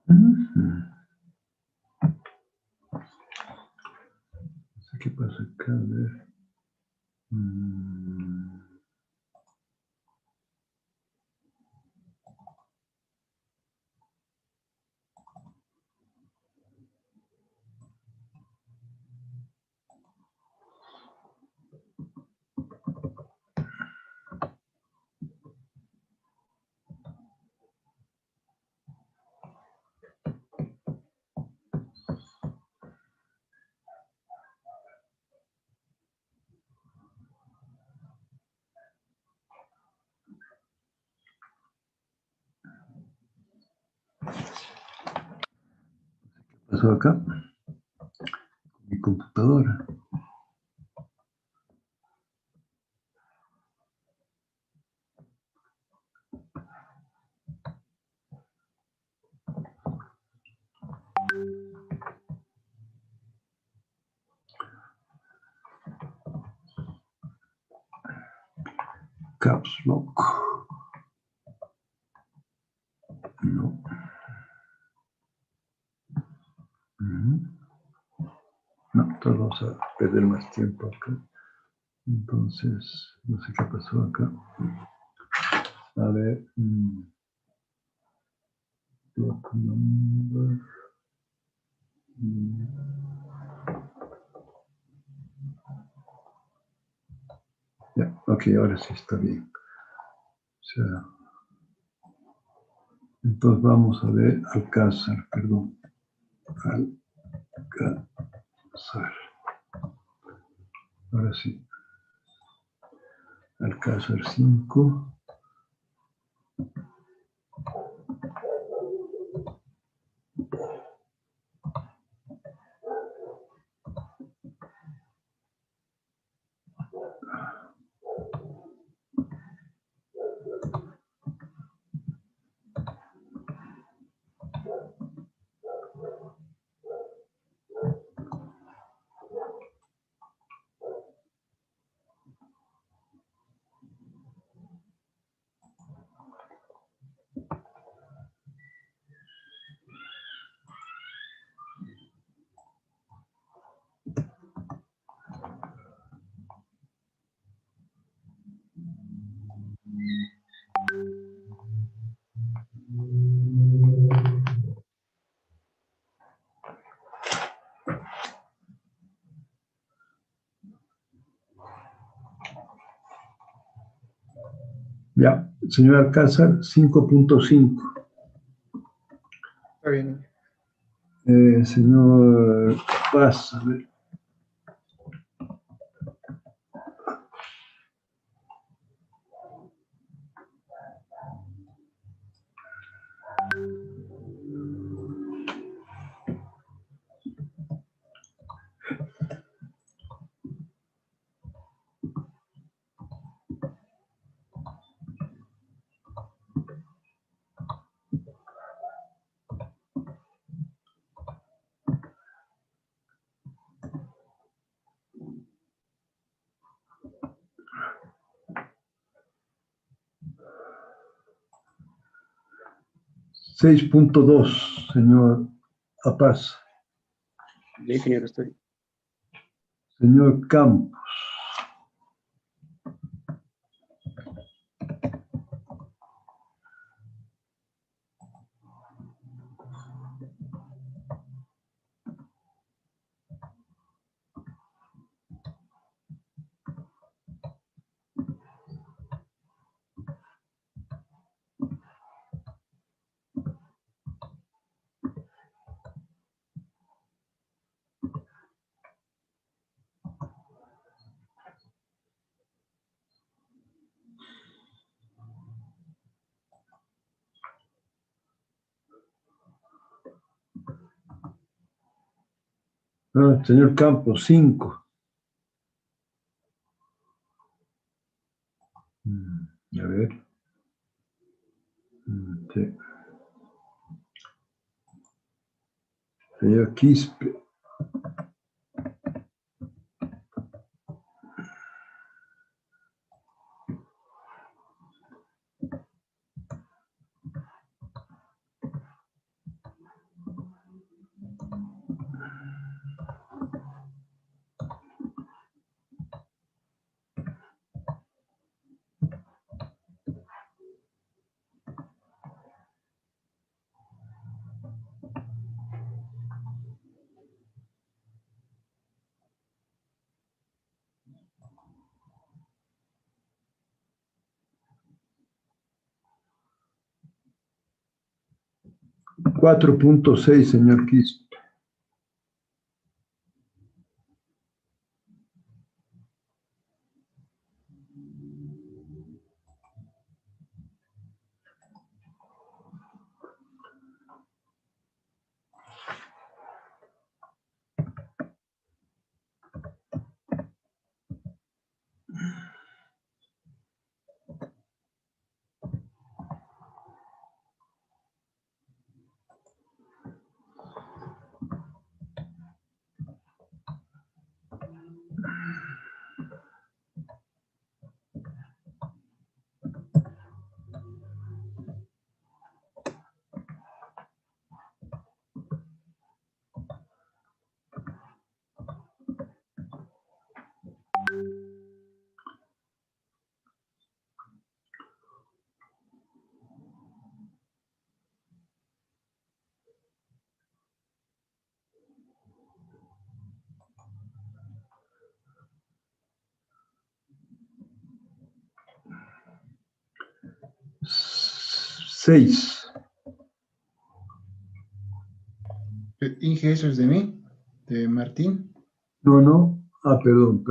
No sé qué pasa acá, a ver. ¿Qué pasó acá? Mi computadora. Caps Lock. No. No, entonces vamos a perder más tiempo acá. Entonces, no sé qué pasó acá. A ver. Block number. Ya, ok, ahora sí está bien. O sea, entonces vamos a ver Alcázar, perdón. Alcázar. Ahora sí. Alcázar 5. Ya, señor Alcázar, 5.5. Está bien. Señor Paz, a ver. $6.2, señor Apaz. Ya, ingeniero, estoy. Señor Campos. Señor Campos, 5. A ver. Sí. Señor Quispe. 4.6, señor Quispe. Seis. Inge, eso es de mí, de Martín. No, no. Ah, perdón.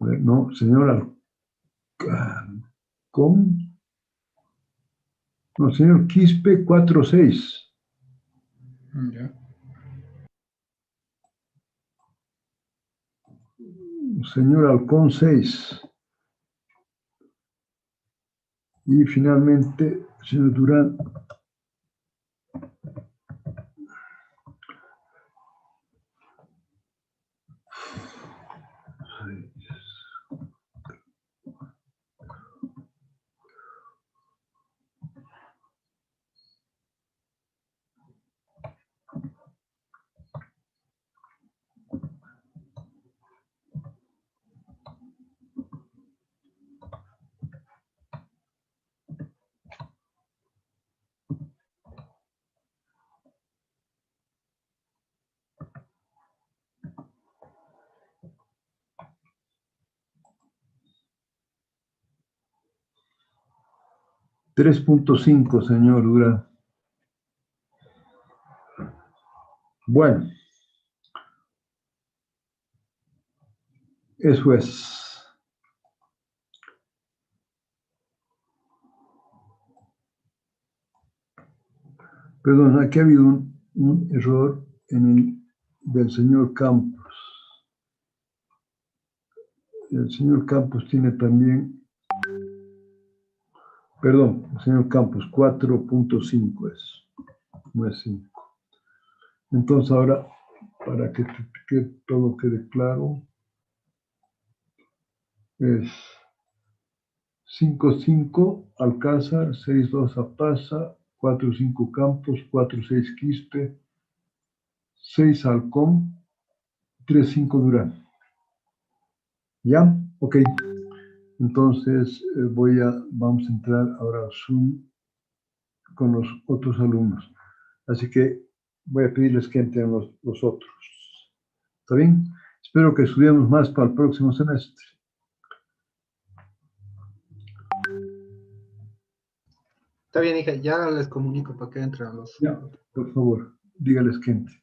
A ver, no, señor ¿cómo? No, señor Quispe, 4.6. Ya. Señor Halcón, 6. Y finalmente, señor Durán. $3.5, señor Durán. Bueno, eso es. Perdón, aquí ha habido un error del señor Campos. El señor Campos tiene también, perdón, el señor Campos, 4.5 es, no es 5. Entonces ahora, para que todo quede claro, es 5.5 Alcázar, 6.2 Apaza, 4.5 Campos, 4.6 Quispe, 6 Halcón, 3.5 Durán. ¿Ya? Ok. Entonces vamos a entrar ahora a Zoom con los otros alumnos. Así que voy a pedirles que entren los otros. ¿Está bien? Espero que estudiemos más para el próximo semestre. Está bien, hija, ya les comunico para que entren los... Ya, por favor, dígales que entren.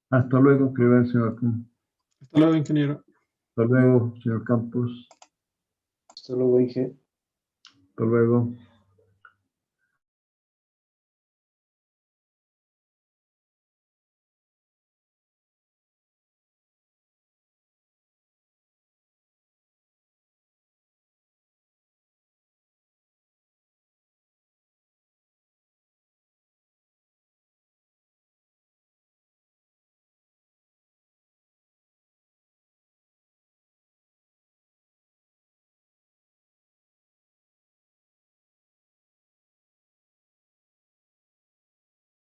Hasta luego, que le vaya, señor Acuña. Hasta luego, ingeniero. Hasta luego, señor Campos. Hasta luego, Inge. Hasta luego.